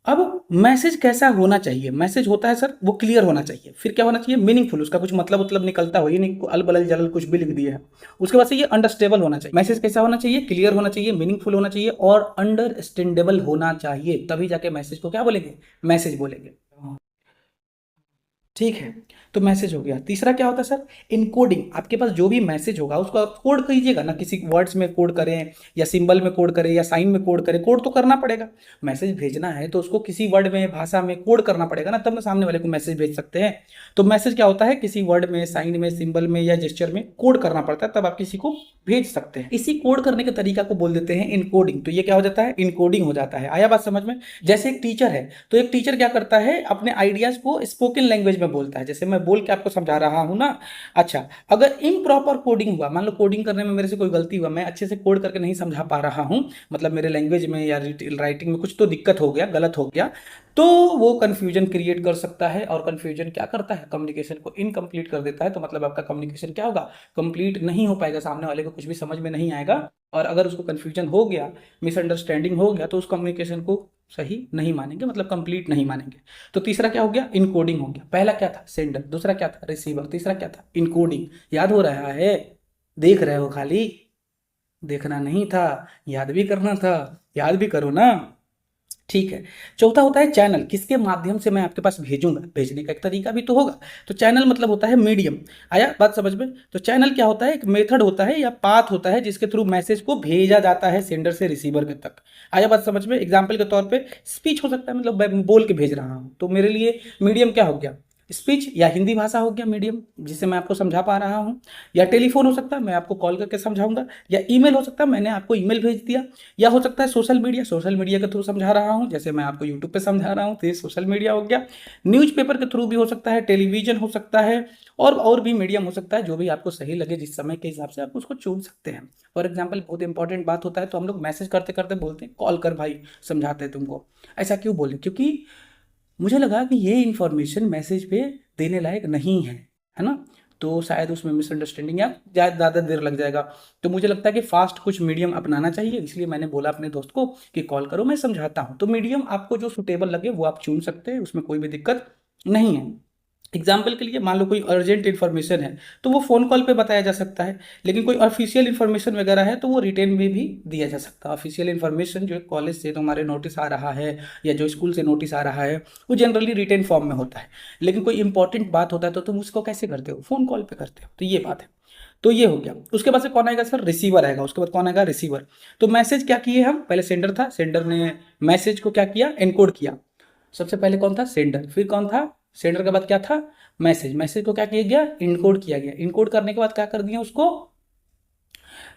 अब मैसेज कैसा होना चाहिए? मैसेज होता है सर वो क्लियर होना चाहिए। फिर क्या होना चाहिए? मीनिंगफुल। उसका कुछ मतलब निकलता हो, ये नहीं अलबलल जलल कुछ भी लिख दिया है। उसके बाद से ये अंडरस्टेबल होना चाहिए। मैसेज कैसा होना चाहिए? क्लियर होना चाहिए, मीनिंगफुल होना चाहिए और अंडरस्टैंडेबल होना चाहिए, तभी जाके मैसेज को क्या बोलेंगे? मैसेज बोलेंगे। ठीक है, तो मैसेज हो गया। तीसरा क्या होता है सर? इनकोडिंग। आपके पास जो भी मैसेज होगा उसको आप कोड कीजिएगा ना, किसी वर्ड्स में कोड करें, या सिंबल में कोड करें, या साइन में कोड करें, कोड तो करना पड़ेगा। मैसेज भेजना है तो उसको किसी वर्ड में, भाषा में कोड करना पड़ेगा ना, तब ना सामने वाले को मैसेज भेज सकते हैं। तो मैसेज क्या होता है? किसी वर्ड में, साइन में, सिंबल में या जेस्चर में कोड करना पड़ता है, तब आप किसी को भेज सकते हैं। इसी कोड करने के तरीका को बोल देते हैं इनकोडिंग। तो ये क्या हो जाता है? इनकोडिंग हो जाता है। आया बात समझ में? जैसे एक टीचर है, तो एक टीचर क्या करता है? अपने आइडियाज को स्पोकन लैंग्वेज में बोलता है, जैसे मैं बोल के आपको समझा रहा हूं ना। अच्छा, अगर इम्प्रॉपर कोडिंग हुआ, मान लो कोडिंग करने में मेरे से कोई गलती हुआ, मैं अच्छे से कोड करके नहीं समझा पा रहा हूं, मतलब मेरे लैंग्वेज में या राइटिंग में कुछ तो दिक्कत हो गया, गलत हो गया, तो वो कंफ्यूजन क्रिएट कर सकता है। और कंफ्यूजन क्या करता है? कम्युनिकेशन को इनकम्प्लीट कर देता है। तो मतलब आपका कम्युनिकेशन क्या होगा? कंप्लीट नहीं हो पाएगा, सामने वाले को कुछ भी समझ में नहीं आएगा। और अगर उसको कंफ्यूजन हो गया, मिसअंडरस्टैंडिंग हो गया, तो उस कम्युनिकेशन को सही नहीं मानेंगे, मतलब कंप्लीट नहीं मानेंगे। तो तीसरा क्या हो गया? इनकोडिंग हो गया। पहला क्या था? सेंडर। दूसरा क्या था? रिसीवर। तीसरा क्या था? इनकोडिंग। याद हो रहा है? देख रहे हो खाली? देखना नहीं था, याद भी करना था। याद भी करो ना। ठीक है। चौथा होता है चैनल। किसके माध्यम से मैं आपके पास भेजूंगा? भेजने का एक तरीका भी तो होगा। तो चैनल मतलब होता है मीडियम। आया बात समझ में? तो चैनल क्या होता है? एक मेथड होता है या पाथ होता है जिसके थ्रू मैसेज को भेजा जाता है सेंडर से रिसीवर के तक। आया बात समझ में? एग्जाम्पल के तौर पे स्पीच हो सकता है, मतलब मैं बोल के भेज रहा हूँ, तो मेरे लिए मीडियम क्या हो गया? स्पीच या हिंदी भाषा हो गया मीडियम, जिसे मैं आपको समझा पा रहा हूँ। या टेलीफोन हो सकता है, मैं आपको कॉल करके समझाऊंगा। या ईमेल हो सकता है, मैंने आपको ईमेल भेज दिया। या हो सकता है सोशल मीडिया, सोशल मीडिया के थ्रू समझा रहा हूँ, जैसे मैं आपको यूट्यूब पे समझा रहा हूँ, तो ये सोशल मीडिया हो गया। न्यूज़पेपर के थ्रू भी हो सकता है, टेलीविजन हो सकता है, और भी मीडियम हो सकता है, जो भी आपको सही लगे, जिस समय के हिसाब से आप उसको चुन सकते हैं। फॉर एग्जाम्पल बहुत इंपॉर्टेंट बात होता है तो हम लोग मैसेज करते करते बोलते हैं कॉल कर भाई, समझाते हैं तुमको। ऐसा क्यों बोले? क्योंकि मुझे लगा कि ये इन्फॉर्मेशन मैसेज पे देने लायक नहीं है ना, तो शायद उसमें मिसअंडरस्टैंडिंग या ज़्यादा देर लग जाएगा। तो मुझे लगता है कि फास्ट कुछ मीडियम अपनाना चाहिए, इसलिए मैंने बोला अपने दोस्त को कि कॉल करो, मैं समझाता हूँ। तो मीडियम आपको जो सुटेबल लगे वो आप चुन सकते हैं, उसमें कोई भी दिक्कत नहीं है। एग्जाम्पल के लिए मान लो कोई अर्जेंट इन्फॉर्मेशन है तो वो फ़ोन कॉल पे बताया जा सकता है, लेकिन कोई ऑफिशियल इन्फॉर्मेशन वगैरह है तो वो रिटेन में भी दिया जा सकता है। ऑफिशियल इन्फॉर्मेशन जो कॉलेज से तुम्हारे नोटिस आ रहा है या जो स्कूल से नोटिस आ रहा है, वो जनरली रिटेन फॉर्म में होता है। लेकिन कोई इंपॉर्टेंट बात होता है तो तुम उसको कैसे करते हो? फ़ोन कॉल पे करते हो। तो ये बात है। तो ये हो गया। उसके बाद से कौन आएगा सर? रिसीवर आएगा। उसके बाद कौन आएगा? रिसीवर। तो मैसेज क्या किए हम? पहले सेंडर था, सेंडर ने मैसेज को क्या किया? एनकोड किया। सबसे पहले कौन था? सेंडर। फिर कौन था? सेंडर के बाद क्या था? मैसेज। मैसेज को क्या किया गया? इनकोड किया गया। इनकोड करने के बाद क्या कर दिया उसको?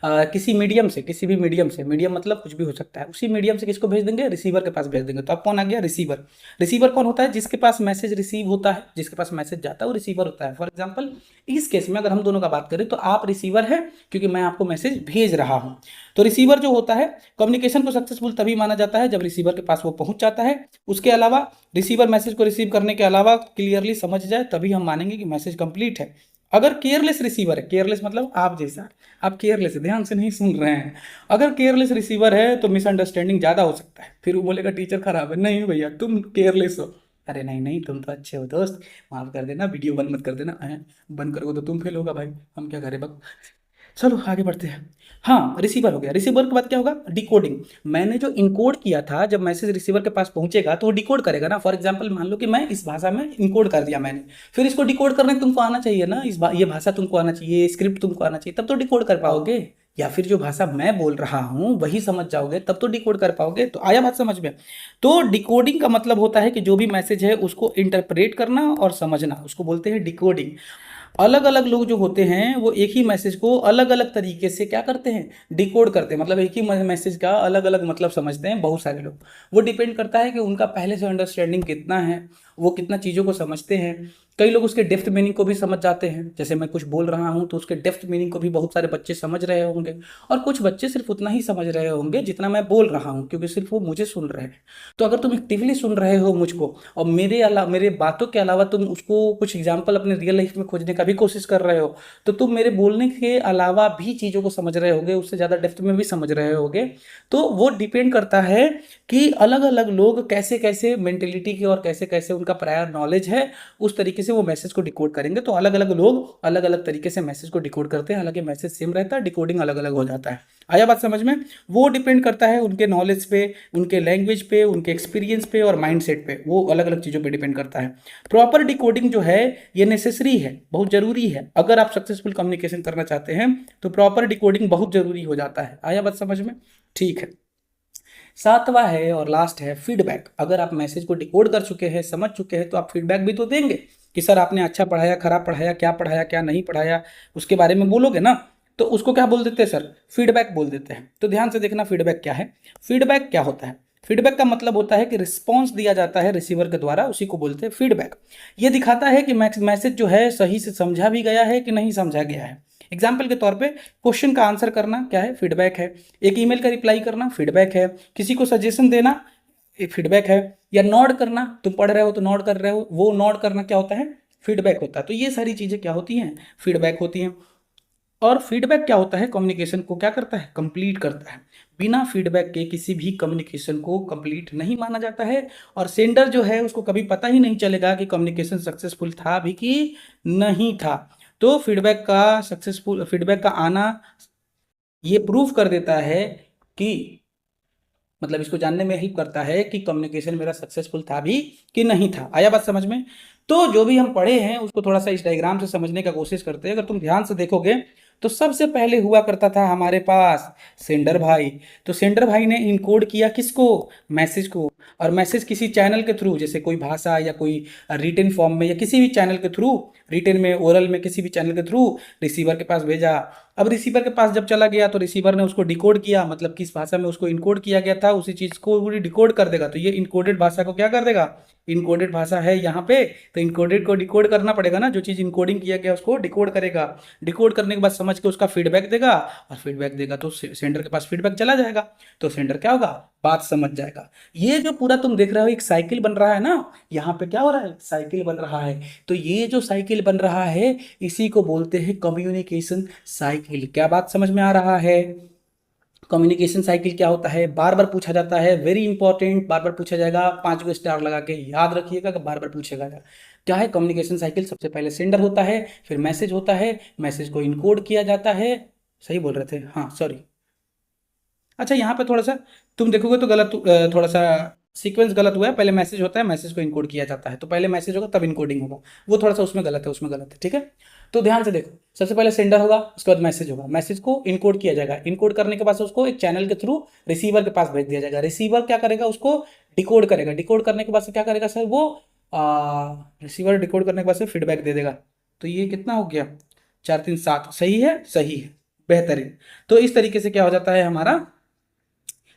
किसी मीडियम से, किसी भी मीडियम से, मीडियम मतलब कुछ भी हो सकता है, उसी मीडियम से किसको भेज देंगे? रिसीवर के पास भेज देंगे। तो अब कौन आ गया? रिसीवर। रिसीवर कौन होता है? जिसके पास मैसेज रिसीव होता है, जिसके पास मैसेज जाता है वो रिसीवर होता है। फॉर एग्जाम्पल इस केस में अगर हम दोनों का बात करें तो आप रिसीवर है, क्योंकि मैं आपको मैसेज भेज रहा हूं। तो रिसीवर जो होता है, कम्युनिकेशन को सक्सेसफुल तभी माना जाता है जब रिसीवर के पास वो पहुंच जाता है। उसके अलावा रिसीवर मैसेज को रिसीव करने के अलावा क्लियरली समझ जाए, तभी हम मानेंगे कि मैसेज कंप्लीट है। अगर केयरलेस रिसीवर है, केयरलेस मतलब आप जैसा, आप केयरलेस है, ध्यान से नहीं सुन रहे हैं। अगर केयरलेस रिसीवर है तो मिसअंडरस्टैंडिंग ज़्यादा हो सकता है, फिर वो बोलेगा टीचर खराब है। नहीं भैया तुम केयरलेस हो। अरे नहीं नहीं, तुम तो अच्छे हो दोस्त, माफ कर देना, वीडियो बंद मत कर देना। बंद करोगे तो तुम फेल होगा भाई, हम क्या करें बक। चलो आगे बढ़ते हैं। हाँ, रिसीवर हो गया। रिसीवर के बाद क्या होगा? डिकोडिंग। मैंने जो इनकोड किया था, जब मैसेज रिसीवर के पास पहुंचेगा तो वो डिकोड करेगा ना। फॉर एग्जांपल मान लो कि मैं इस भाषा में इनकोड कर दिया मैंने, फिर इसको डिकोड करने तुमको आना चाहिए ना। ये भाषा तुमको आना चाहिए, स्क्रिप्ट तुमको आना चाहिए, तब तो डिकोड कर पाओगे। या फिर जो भाषा मैं बोल रहा हूँ वही समझ जाओगे, तब तो डिकोड कर पाओगे। तो आया बात समझ में? तो डिकोडिंग का मतलब होता है कि जो भी मैसेज है उसको इंटरप्रेट करना और समझना, उसको बोलते हैं डिकोडिंग। अलग अलग लोग जो होते हैं वो एक ही मैसेज को अलग अलग तरीके से क्या करते हैं? डिकोड करते हैं। मतलब एक ही मैसेज का अलग अलग मतलब समझते हैं बहुत सारे लोग। वो डिपेंड करता है कि उनका पहले से अंडरस्टैंडिंग कितना है, वो कितना चीज़ों को समझते हैं। कई लोग उसके डेप्थ मीनिंग को भी समझ जाते हैं। जैसे मैं कुछ बोल रहा हूँ तो उसके डेप्थ मीनिंग को भी बहुत सारे बच्चे समझ रहे होंगे, और कुछ बच्चे सिर्फ उतना ही समझ रहे होंगे जितना मैं बोल रहा हूँ, क्योंकि सिर्फ वो मुझे सुन रहे हैं। तो अगर तुम एक्टिवली सुन रहे हो मुझको, और मेरे बातों के अलावा तुम उसको कुछ एग्जाम्पल अपने रियल लाइफ में खोजने का भी कोशिश कर रहे हो, तो तुम मेरे बोलने के अलावा भी चीज़ों को समझ रहे होगे, उससे ज़्यादा डेप्थ में भी समझ रहे होगे। तो वो डिपेंड करता है कि अलग अलग लोग कैसे कैसे मेंटेलिटी के और कैसे कैसे उनका प्रायर नॉलेज है, उस तरीके से वो मैसेज को डिकोड करेंगे। तो अलग अलग लोग अलग अलग तरीके से मैसेज को डिकोड करते हैं, हालांकि मैसेज सेम रहता है, डिकोडिंग अलग अलग हो जाता है। आया बात समझ में? वो डिपेंड करता है उनके नॉलेज पे, उनके लैंग्वेज पे, उनके एक्सपीरियंस पे और माइंडसेट पे, वो अलग अलग चीज़ों पे डिपेंड करता है। प्रॉपर डिकोडिंग जो है ये नेसेसरी है, बहुत जरूरी है। अगर आप सक्सेसफुल कम्युनिकेशन करना चाहते हैं तो प्रॉपर डिकोडिंग बहुत जरूरी हो जाता है। आया बात समझ में? ठीक है। सातवां है और लास्ट है फीडबैक। अगर आप मैसेज को डिकोड कर चुके हैं, समझ चुके हैं, तो आप फीडबैक भी तो देंगे कि सर आपने अच्छा पढ़ाया, खराब पढ़ाया, क्या नहीं पढ़ाया, उसके बारे में बोलोगे ना। तो उसको क्या बोल देते हैं सर? फीडबैक बोल देते हैं। तो ध्यान से देखना फीडबैक क्या है। फीडबैक क्या होता है? फीडबैक का मतलब होता है कि रिस्पॉन्स दिया जाता है रिसीवर के द्वारा, उसी को बोलते हैं फीडबैक। ये दिखाता है कि मैसेज जो है सही से समझा भी गया है कि नहीं समझा गया है। एग्जाम्पल के तौर पे क्वेश्चन का आंसर करना क्या है? फीडबैक है। एक ईमेल का रिप्लाई करना फीडबैक है। किसी को सजेशन देना एक फीडबैक है। या नॉड करना, तुम पढ़ रहे हो तो नॉड कर रहे हो, वो नॉड करना क्या होता है? फीडबैक होता है। तो ये सारी चीजें क्या होती हैं? फीडबैक होती हैं। और फीडबैक क्या होता है? कम्युनिकेशन को क्या करता है? कंप्लीट करता है। बिना फीडबैक के किसी भी कम्युनिकेशन को कंप्लीट नहीं माना जाता है। और सेंडर जो है उसको कभी पता ही नहीं चलेगा कि कम्युनिकेशन सक्सेसफुल था भी कि नहीं था। तो फीडबैक का आना ये प्रूफ कर देता है कि, मतलब इसको जानने में हेल्प करता है कि कम्युनिकेशन मेरा सक्सेसफुल था भी कि नहीं था। आया बात समझ में? तो जो भी हम पढ़े हैं उसको थोड़ा सा इस डायग्राम से समझने का कोशिश करते हैं। अगर तुम ध्यान से देखोगे तो सबसे पहले हुआ करता था हमारे पास सेंडर भाई। तो सेंडर भाई ने इनकोड किया किसको? मैसेज को। और मैसेज किसी चैनल के थ्रू, जैसे कोई भाषा या कोई रिटन फॉर्म में या किसी भी चैनल के थ्रू, रिटन में, ओरल में, किसी भी चैनल के थ्रू रिसीवर के पास भेजा। अब रिसीवर के पास जब चला गया तो रिसीवर ने उसको डिकोड किया, मतलब किस भाषा में उसको इनकोड किया गया था उसी चीज को पूरी डिकोड कर देगा। तो ये इनकोडेड भाषा को क्या कर देगा? इनकोडेड भाषा है यहाँ पे, तो इनकोडेड को डिकोड करना पड़ेगा ना। जो चीज इनकोडिंग किया गया उसको डिकोड करेगा। डिकोड करने के बाद समझ के उसका फीडबैक देगा, और फीडबैक देगा तो सेंडर के पास फीडबैक चला जाएगा। तो सेंडर क्या होगा? बात समझ जाएगा। ये जो पूरा तुम देख रहे हो एक साइकिल बन रहा है ना, यहाँ पे क्या हो रहा है? साइकिल बन रहा है। तो ये जो साइकिल बन रहा है इसी को बोलते हैं कम्युनिकेशन साइकिल। क्या बात समझ में आ रहा है? कम्युनिकेशन साइकिल क्या होता है? बार बार पूछा जाता है, वेरी इंपॉर्टेंट, बार बार पूछा जाएगा। 5 स्टार लगा के याद रखिएगा कि बार बार पूछेगा। क्या है कम्युनिकेशन साइकिल? सबसे पहले सेंडर होता है, फिर मैसेज होता है, मैसेज को इनकोड किया जाता है। सही बोल रहे थे, हाँ सॉरी। अच्छा यहाँ पे थोड़ा सा तुम देखोगे तो गलत, थोड़ा सा सीक्वेंस गलत हुआ है। पहले मैसेज होता है, मैसेज को इनकोड किया जाता है, तो पहले मैसेज होगा तब इनकोडिंग होगा। वो थोड़ा सा उसमें गलत है, उसमें गलत है, ठीक है। तो ध्यान से देखो, सबसे पहले सेंडर होगा, उसके बाद मैसेज होगा, मैसेज को इनकोड किया जाएगा, इनकोड करने के बाद उसको एक चैनल के थ्रू रिसीवर के पास भेज दिया जाएगा। रिसीवर क्या करेगा? उसको डिकोड करेगा। डिकोड करने के बाद से क्या करेगा सर? वो रिसीवर डिकोड करने के बाद से फीडबैक दे देगा। तो ये कितना हो गया? 4 3 7, सही है, सही है, बेहतरीन। तो इस तरीके से क्या हो जाता है हमारा,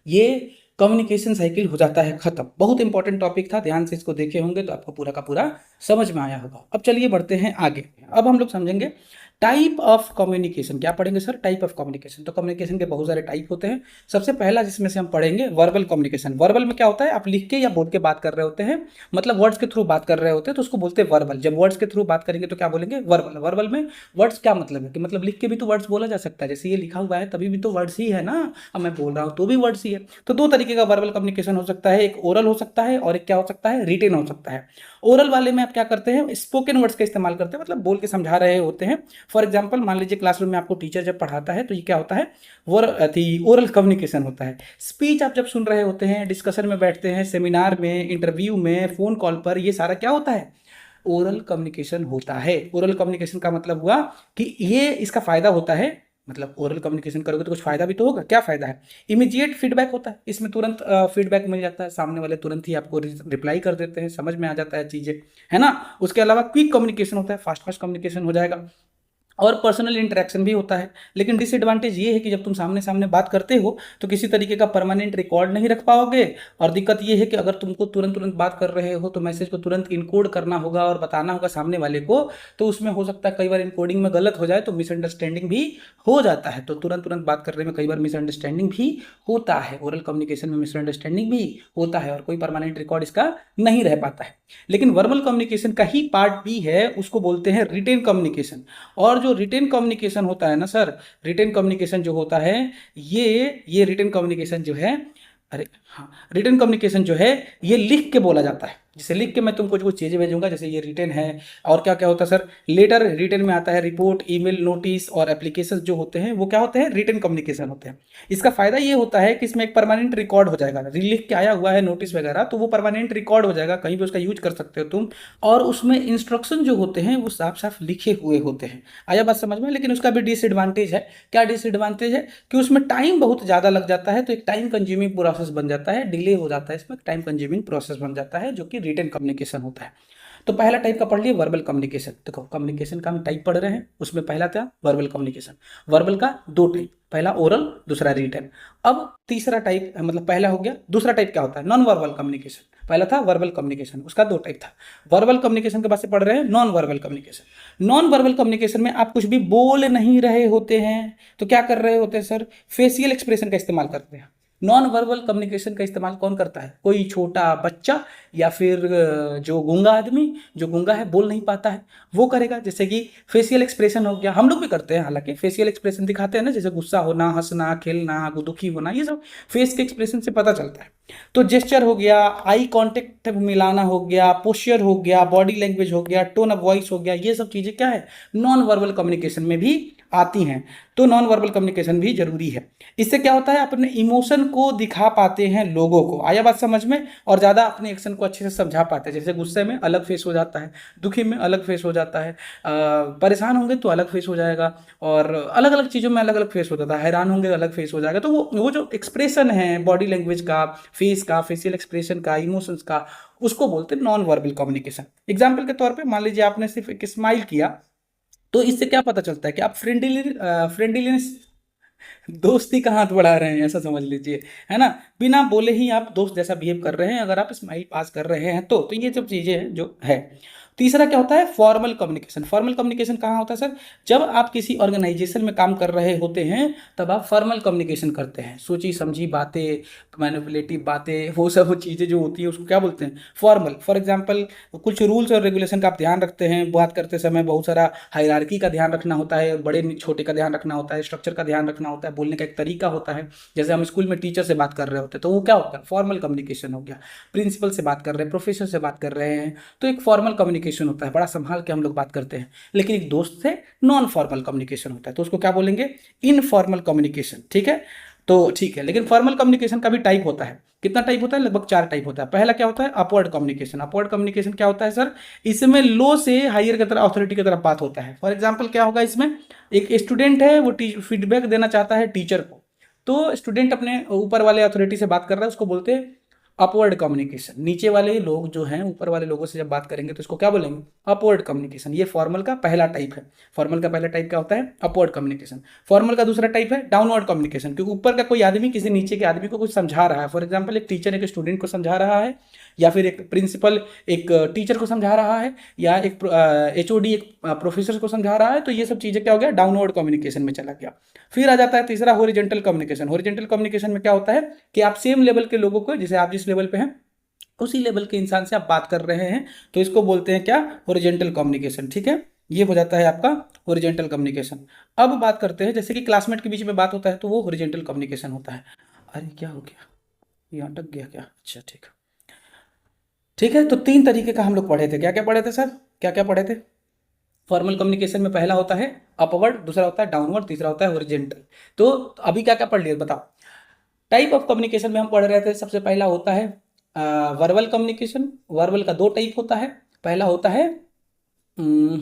ये कम्युनिकेशन साइकिल हो जाता है खत्म। बहुत इंपॉर्टेंट टॉपिक था, ध्यान से इसको देखे होंगे तो आपको पूरा का पूरा समझ में आया होगा। अब चलिए बढ़ते हैं आगे। अब हम लोग समझेंगे टाइप ऑफ कम्युनिकेशन, क्या पढ़ेंगे सर? Type of communication. तो कम्युनिकेशन के बहुत सारे टाइप होते हैं। सबसे पहला जिसमें से हम पढ़ेंगे वर्बल कम्युनिकेशन। वर्बल में क्या होता है? आप लिख के या बोल के बात कर रहे होते हैं, मतलब वर्ड्स के थ्रू बात कर रहे होते हैं, तो उसको बोलते हैं वर्बल। जब वर्ड्स के थ्रू बात करेंगे तो क्या बोलेंगे? वर्बल। वर्बल में वर्ड्स क्या मतलब है कि मतलब लिख के भी तो वर्ड्स बोला जा सकता है, जैसे ये लिखा हुआ है तभी भी तो वर्ड्स ही है ना, अब मैं बोल रहा हूँ तो भी वर्ड्स ही है। तो दो तरीके का वर्बल कम्युनिकेशन हो सकता है, एक ओरल हो सकता है और एक क्या हो सकता है? रिटेन हो सकता है। ओरल वाले में आप क्या करते हैं? स्पोकन वर्ड्स का इस्तेमाल करते हैं, मतलब बोल के समझा रहे होते हैं। फॉर एग्जाम्पल मान लीजिए क्लासरूम में आपको टीचर जब पढ़ाता है तो ये क्या होता है? वो ओरल कम्युनिकेशन होता है। स्पीच आप जब सुन रहे होते हैं, डिस्कशन में बैठते हैं, सेमिनार में, इंटरव्यू में, फोन कॉल पर, ये सारा क्या होता है? ओरल कम्युनिकेशन होता है। ओरल कम्युनिकेशन का मतलब हुआ कि ये इसका फायदा होता है, मतलब ओरल कम्युनिकेशन करोगे तो कुछ फायदा भी तो होगा। क्या फायदा है? इमीडिएट फीडबैक होता है, इसमें तुरंत फीडबैक मिल जाता है, सामने वाले तुरंत ही आपको रिप्लाई कर देते हैं, समझ में आ जाता है चीजें, है ना। उसके अलावा क्विक कम्युनिकेशन होता है, फास्ट फास्ट कम्युनिकेशन हो जाएगा, और पर्सनल इंटरेक्शन भी होता है। लेकिन डिसएडवांटेज ये है कि जब तुम सामने सामने बात करते हो तो किसी तरीके का परमानेंट रिकॉर्ड नहीं रख पाओगे, और दिक्कत ये है कि अगर तुमको तुरंत तुरंत बात कर रहे हो तो मैसेज को तुरंत इनकोड करना होगा और बताना होगा सामने वाले को, तो उसमें हो सकता है कई बार इनकोडिंग में गलत हो जाए तो मिसअंडरस्टैंडिंग भी हो जाता है। तो तुरंत तुरंत बात करने में कई बार मिसअंडरस्टैंडिंग भी होता है, ओरल कम्युनिकेशन में मिसअंडरस्टैंडिंग भी होता है, और कोई परमानेंट रिकॉर्ड इसका नहीं रह पाता है। लेकिन वर्बल कम्युनिकेशन का ही पार्ट भी है, उसको बोलते हैं रिटेन कम्युनिकेशन। और जो रिटेन कम्युनिकेशन होता है ना सर, रिटेन कम्युनिकेशन जो होता है, ये रिटेन कम्युनिकेशन जो है, अरे हाँ, रिटन कम्युनिकेशन जो है ये लिख के बोला जाता है। जैसे लिख के मैं तुमको कुछ चीज़ें भेजूंगा, जैसे ये रिटन है। और क्या क्या होता है सर? लेटर रिटन में आता है, रिपोर्ट, ईमेल, नोटिस और एप्लीकेशन जो होते हैं वो क्या होते हैं? रिटन कम्युनिकेशन होते हैं। इसका फायदा ये होता है कि इसमें एक परमानेंट रिकॉर्ड हो जाएगा। लिख के आया हुआ है नोटिस वगैरह तो वो परमानेंट रिकॉर्ड हो जाएगा, कहीं भी उसका यूज कर सकते हो तुम। और उसमें इंस्ट्रक्शन जो होते हैं वो साफ साफ लिखे हुए होते हैं। आया बात समझ में? लेकिन उसका भी डिसएडवांटेज है। क्या डिसएडवांटेज है? कि उसमें टाइम बहुत ज़्यादा लग जाता है, तो एक टाइम कंज्यूमिंग प्रोसेस बन जाता है, डिले हो जाता है, इसमें टाइम कंज्यूमिंग प्रोसेस बन जाता है, जो कि रिटन कम्युनिकेशन होता है। तो पहला टाइप का पढ़ लिया वर्बल कम्युनिकेशन। देखो कम्युनिकेशन का हम टाइप पढ़ रहे हैं, उसमें पहला था वर्बल कम्युनिकेशन। वर्बल का दो टाइप, पहला ओरल, दूसरा रिटन। अब तीसरा टाइप, मतलब पहला हो गया, दूसरा टाइप क्या होता है? Non verbal communication. पहला था वर्बल कम्युनिकेशन, उसका दो टाइप था। वर्बल कम्युनिकेशन के बाद से पढ़ रहे हैं non verbal communication. Non verbal communication में आप कुछ भी बोल नहीं रहे होते हैं तो क्या कर रहे होते हैं सर? फेशियल एक्सप्रेशन का इस्तेमाल करते हैं। नॉन वर्बल कम्युनिकेशन का इस्तेमाल कौन करता है? कोई छोटा बच्चा या फिर जो गूंगा आदमी, जो गूंगा है, बोल नहीं पाता है, वो करेगा। जैसे कि फेशियल एक्सप्रेशन हो गया, हम लोग भी करते हैं, हालांकि फेशियल एक्सप्रेशन दिखाते हैं ना, जैसे गुस्सा होना, हंसना, खेलना, दुखी होना, ये सब फेस के एक्सप्रेशन से पता चलता है। तो जेस्चर हो गया, आई कांटेक्ट मिलाना हो गया, पोस्चर हो गया, बॉडी लैंग्वेज हो गया, टोन ऑफ वॉइस हो गया, ये सब चीजें क्या है? नॉन वर्बल कम्युनिकेशन में भी आती हैं। तो नॉन वर्बल कम्युनिकेशन भी जरूरी है। इससे क्या होता है? अपने इमोशन को दिखा पाते हैं लोगों को। आया बात समझ में? और ज्यादा अपने एक्शन को अच्छे से समझा पाते हैं। जैसे गुस्से में अलग फेस हो जाता है, दुखी में अलग फेस हो जाता है, परेशान होंगे तो अलग फेस हो जाएगा, और अलग अलग चीजों में अलग अलग फेस हो जाता है, हैरान होंगे अलग फेस हो जाएगा। तो वो जो एक्सप्रेशन है बॉडी लैंग्वेज का, फेस का, फेशियल एक्सप्रेशन का, इमोशंस का, उसको बोलते हैं नॉन वर्बल कम्युनिकेशन। एग्जाम्पल के तौर पे मान लीजिए आपने सिर्फ एक स्माइल किया, तो इससे क्या पता चलता है कि आप फ्रेंडलीनेस, दोस्ती का हाथ बढ़ा रहे हैं, ऐसा समझ लीजिए, है ना। बिना बोले ही आप दोस्त जैसा बिहेव कर रहे हैं, अगर आप स्माइल पास कर रहे हैं तो ये सब चीजें हैं जो है। तीसरा क्या होता है? Formal communication. फॉर्मल कम्युनिकेशन कहाँ होता है सर? जब आप किसी ऑर्गेनाइजेशन में काम कर रहे होते हैं तब आप फॉर्मल कम्युनिकेशन करते हैं। सोची समझी बातें, मैनिपुलेटिव बातें, वो सब चीज़ें जो होती है उसको क्या बोलते हैं? फॉर्मल। फॉर एग्जाम्पल कुछ रूल्स और रेगुलेशन का आप ध्यान रखते हैं, बात करते समय बहुत सारा हायरार्की का ध्यान रखना होता है, बड़े छोटे का ध्यान रखना होता है, स्ट्रक्चर का ध्यान रखना होता है, बोलने का एक तरीका होता है। जैसे हम स्कूल में टीचर से बात कर रहे होते हैं तो वो क्या होता है? फॉर्मल कम्युनिकेशन हो गया। प्रिंसिपल से बात कर रहे हैं, प्रोफेसर से बात कर रहे हैं, तो एक फॉर्मल कम्युनिकेशन होता है, बड़ा संभाल के हम लोग बात करते हैं। लेकिन एक दोस्त से नॉन फॉर्मल कम्युनिकेशन होता है, तो उसको क्या बोलेंगे? Informal communication. ठीक है, तो ठीक है। लेकिन फॉर्मल कम्युनिकेशन का भी टाइप होता है। कितना टाइप होता है? लगभग 4 टाइप होता है। पहला क्या होता है? Upward communication. अपवर्ड कम्युनिकेशन क्या होता है सर? इसमें लो से हायर की तरफ, अथॉरिटी की तरफ बात होता है। फॉर एग्जाम्पल क्या होगा इसमें? एक स्टूडेंट है, वो फीडबैक देना चाहता है टीचर को, तो स्टूडेंट अपने ऊपर वाले अथॉरिटी से बात कर रहा है, उसको बोलते हैं अपवर्ड कम्युनिकेशन, नीचे वाले लोग जो हैं ऊपर वाले लोगों से जब बात करेंगे तो इसको क्या बोलेंगे, अपवर्ड कम्युनिकेशन। ये फॉर्मल का पहला टाइप है। फॉर्मल का पहला टाइप क्या होता है, अपवर्ड कम्युनिकेशन। फॉर्मल का दूसरा टाइप है डाउनवर्ड कम्युनिकेशन, क्योंकि ऊपर का कोई आदमी किसी नीचे के आदमी को कुछ समझा रहा है। फॉर एग्जाम्पल एक टीचर एक स्टूडेंट को समझा रहा है, या फिर एक प्रिंसिपल एक टीचर को समझा रहा है, या एक एचओडी एक प्रोफेसर को समझा रहा है, तो ये सब चीजें क्या हो गया, डाउनवर्ड कम्युनिकेशन में चला गया। फिर आ जाता है तीसरा हॉरिजॉन्टल कम्युनिकेशन। हॉरिजॉन्टल कम्युनिकेशन में क्या होता है कि आप सेम लेवल के लोगों को, जैसे आप जिस लेवल पे हैं उसी लेवल के इंसान से आप बात कर रहे हैं, तो इसको बोलते हैं क्या, हॉरिजॉन्टल कम्युनिकेशन। ठीक है, ये हो जाता है आपका हॉरिजॉन्टल कम्युनिकेशन। अब बात करते हैं जैसे कि क्लासमेट के बीच में बात होता है तो वो हॉरिजॉन्टल कम्युनिकेशन होता है। अरे क्या हो गया, ये अटक गया क्या, अच्छा ठीक है। ठीक है, तो तीन तरीके का हम लोग पढ़े थे। क्या क्या पढ़े थे सर, क्या क्या पढ़े थे। फॉर्मल कम्युनिकेशन में पहला होता है अपवर्ड, दूसरा होता है डाउनवर्ड, तीसरा होता है हॉरिजॉन्टल। तो अभी क्या क्या पढ़ लिया बताओ। टाइप ऑफ कम्युनिकेशन में हम पढ़ रहे थे, सबसे पहला होता है वर्बल कम्युनिकेशन। वर्बल का दो टाइप होता है, पहला होता है अम,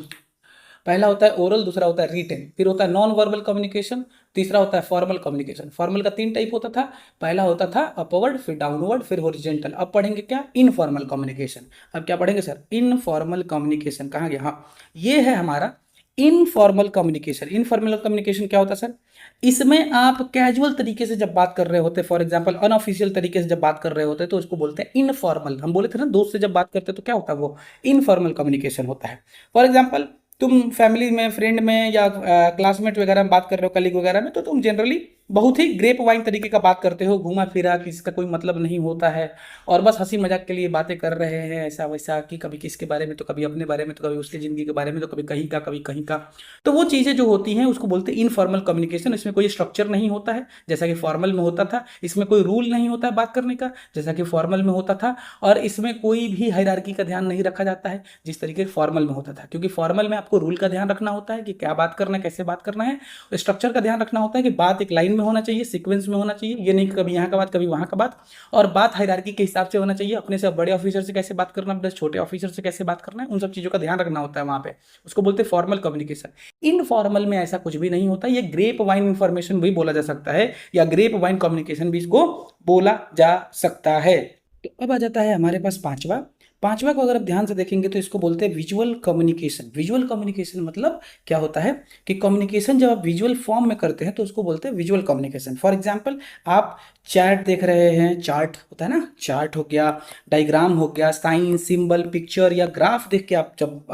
पहला होता है ओरल, दूसरा होता है रिटेन। फिर होता है नॉन वर्बल कम्युनिकेशन, तीसरा होता है फॉर्मल कम्युनिकेशन। फॉर्मल का तीन टाइप होता था, पहला होता था अपवर्ड, फिर डाउनवर्ड, फिर हॉरिजॉन्टल। अब पढ़ेंगे क्या, इनफॉर्मल कम्युनिकेशन। अब क्या पढ़ेंगे सर, इनफॉर्मल कम्युनिकेशन। कहाँ गया, हाँ ये है हमारा इनफॉर्मल कम्युनिकेशन। इनफॉर्मल कम्युनिकेशन क्या होता है सर, इसमें आप कैजुअल तरीके से जब बात कर रहे होते, फॉर एग्जांपल अनऑफिशियल तरीके से जब बात कर रहे होते तो उसको बोलते हैं इनफॉर्मल। हम बोले थे ना दोस्त से जब बात करते तो क्या होता है, वो इनफॉर्मल कम्युनिकेशन होता है। फॉर एग्जांपल तुम फैमिली में, फ्रेंड में, या क्लासमेट वगैरह में बात कर रहे हो, कलीग वगैरह में, तो तुम जनरली बहुत ही ग्रेप वाइन तरीके का बात करते हो, घुमा फिरा, किसी का कोई मतलब नहीं होता है, और बस हंसी मजाक के लिए बातें कर रहे हैं ऐसा वैसा, कि कभी किसके बारे में, तो कभी अपने बारे में, तो कभी उसकी ज़िंदगी के बारे में, तो कभी कहीं का, कभी कहीं का। तो वो चीज़ें जो होती हैं उसको बोलते हैं इनफॉर्मल कम्युनिकेशन। इसमें कोई स्ट्रक्चर नहीं होता है जैसा कि फॉर्मल में होता था, इसमें कोई रूल नहीं होता है बात करने का जैसा कि फॉर्मल में होता था, और इसमें कोई भी हायरार्की का ध्यान नहीं रखा जाता है जिस तरीके से फॉर्मल में होता था। क्योंकि फॉर्मल में आपको रूल का ध्यान रखना होता है कि क्या बात करना है, कैसे बात करना है, स्ट्रक्चर का ध्यान रखना होता है कि बात एक लाइन में होना चाहिए, सीक्वेंस में होना चाहिए, ये नहीं कि कभी यहाँ का बात कभी वहाँ का बात, और बात हायरार्की के हिसाब से होना चाहिए। अपने से बड़े ऑफिसर से कैसे बात करना है, अपने छोटे ऑफिसर से कैसे बात करना है, उन सब चीज़ों का ध्यान रखना होता है वहाँ पे। उसको बोलते हैं फॉर्मल कम्युनिकेशन। इनफॉर्मल में ऐसा कुछ भी नहीं होता, ये ग्रेप वाइन इंफॉर्मेशन भी बोला जा सकता है, या ग्रेप वाइन कम्युनिकेशन भी इसको बोला जा सकता है। तो अब आ जाता है हमारे पास पांचवा। पांचवा को अगर आप ध्यान से देखेंगे तो इसको बोलते हैं विजुअल कम्युनिकेशन। विजुअल कम्युनिकेशन मतलब क्या होता है कि कम्युनिकेशन जब आप विजुअल फॉर्म में करते हैं तो उसको बोलते हैं विजुअल कम्युनिकेशन। फॉर एग्जांपल आप चार्ट देख रहे हैं, चार्ट होता है ना, चार्ट हो गया, डायग्राम हो गया, साइन, सिंबल, पिक्चर या ग्राफ देख के आप जब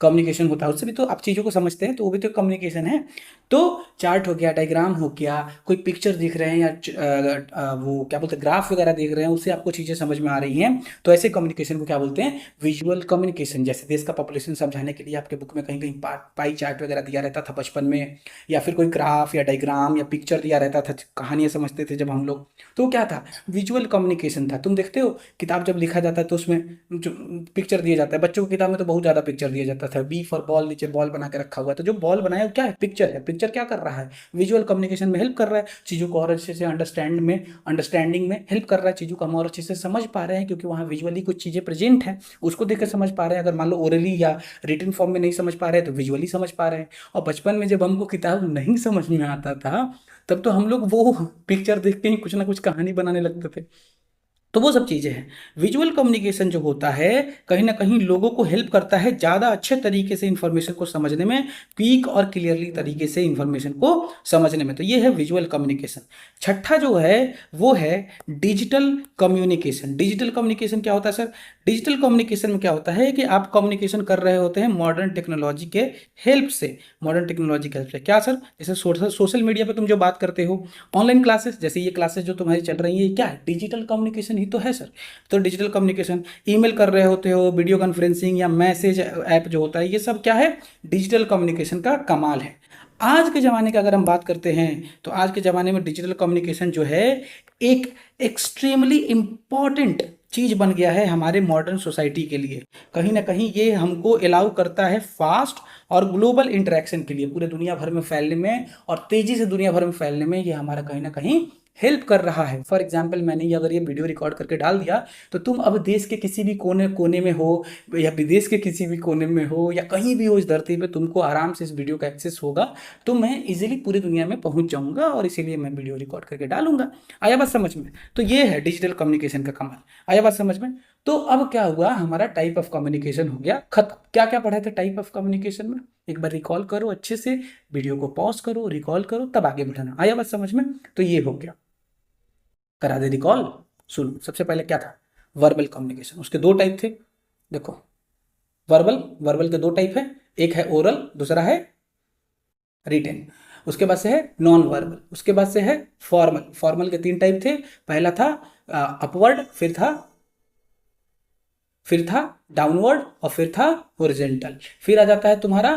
कम्युनिकेशन होता है उससे भी तो आप चीज़ों को समझते हैं, तो वो भी तो कम्युनिकेशन है। तो चार्ट हो गया, डायग्राम हो गया, कोई पिक्चर दिख रहे हैं, या वो क्या बोलते हैं ग्राफ वगैरह देख रहे हैं, उससे आपको चीज़ें समझ में आ रही हैं, तो ऐसे कम्युनिकेशन को क्या बोलते हैं, विजुअल कम्युनिकेशन। जैसे देश का पॉपुलेशन समझाने के लिए आपके बुक में कहीं कहीं पाई चार्ट वगैरह दिया रहता था बचपन में, या फिर कोई ग्राफ या डायग्राम या पिक्चर दिया रहता था, कहानियाँ समझते थे जब हम लोग, तो क्या था, विजुअल कम्युनिकेशन था। तुम देखते हो किताब जब लिखा जाता है तो उसमें जो पिक्चर दिया जाता है, बच्चों की किताब में तो बहुत ज़्यादा पिक्चर दिया जाता था, बी फॉर बॉल, नीचे बॉल बना के रखा हुआ है, तो जो बॉल बनाया वो क्या है, पिक्चर है। पिक्चर क्या कर रहा है, विजुअल कम्युनिकेशन में हेल्प कर रहा है, चीज़ों को और अच्छे से अंडरस्टैंडिंग में हेल्प कर रहा है, चीज़ों को हम और अच्छे से समझ पा रहे हैं क्योंकि वहाँ विजुअली कुछ चीज़ें प्रेजेंट हैं, उसको देखकर समझ पा रहे हैं। अगर मान लो ओरली या रिटन फॉर्म में नहीं समझ पा रहे हैं तो विजुअली समझ पा रहे हैं। और बचपन में जब हमको किताब नहीं समझ में आता था तब तो हम लोग वो पिक्चर देख के ही कुछ ना कुछ कहानी बनाने लगते थे। तो वो सब चीज़ें हैं। विजुअल कम्युनिकेशन जो होता है कहीं ना कहीं लोगों को हेल्प करता है ज़्यादा अच्छे तरीके से इंफॉर्मेशन को समझने में, क्विक और क्लियरली तरीके से इंफॉर्मेशन को समझने में। तो ये है विजुअल कम्युनिकेशन। छठा जो है वो है डिजिटल कम्युनिकेशन। डिजिटल कम्युनिकेशन क्या होता है सर, डिजिटल कम्युनिकेशन में क्या होता है कि आप कम्युनिकेशन कर रहे होते हैं मॉडर्न टेक्नोलॉजी के हेल्प से। मॉडर्न टेक्नोलॉजी के हेल्प से क्या सर, जैसे सोशल मीडिया पर तुम जो बात करते हो, ऑनलाइन क्लासेस, जैसे ये क्लासेस जो तुम्हारी चल रही है, ये क्या है, डिजिटल कम्युनिकेशन ही तो है सर। तो डिजिटल कम्युनिकेशन, ईमेल कर रहे होते हो, वीडियो कॉन्फ्रेंसिंग या मैसेज ऐप जो होता है, ये सब क्या है, डिजिटल कम्युनिकेशन का कमाल है। आज के ज़माने की अगर हम बात करते हैं तो आज के ज़माने में डिजिटल कम्युनिकेशन जो है एक एक्सट्रीमली इम्पॉर्टेंट चीज़ बन गया है हमारे मॉडर्न सोसाइटी के लिए। कहीं ना कहीं ये हमको अलाउ करता है फास्ट और ग्लोबल इंटरेक्शन के लिए, पूरे दुनिया भर में फैलने में और तेज़ी से दुनिया भर में फैलने में ये हमारा कहीं ना कहीं हेल्प कर रहा है। फॉर एग्जाम्पल मैंने ये अगर ये वीडियो रिकॉर्ड करके डाल दिया तो तुम अब देश के किसी भी कोने कोने में हो या विदेश के किसी भी कोने में हो या कहीं भी हो इस धरती पे, तुमको आराम से इस वीडियो का एक्सेस होगा, तो मैं इजीली पूरी दुनिया में पहुंच जाऊंगा और इसीलिए मैं वीडियो रिकॉर्ड करके डालूंगा। आया बात समझ में? तो ये है डिजिटल कम्युनिकेशन का कमाल। आया बात समझ में? तो अब क्या हुआ, हमारा टाइप ऑफ कम्युनिकेशन हो गया खत्म। क्या क्या पढ़े थे टाइप ऑफ कम्युनिकेशन में? एक बार रिकॉल करो अच्छे से, वीडियो को पॉज करो, रिकॉल करो, तब आगे बढ़ाना। आया बात समझ में? तो ये हो गया, करा दे रिकॉल। सुनो, सबसे पहले क्या था? Verbal communication. उसके दो टाइप थे, देखो। वर्बल, वर्बल के दो टाइप है, एक है ओरल, दूसरा है रिटेन। उसके बाद से है नॉन वर्बल, उसके बाद से है फॉर्मल। फॉर्मल के तीन टाइप थे, पहला था अपवर्ड, फिर था डाउनवर्ड और फिर था हॉरिजॉन्टल। फिर आ जाता है तुम्हारा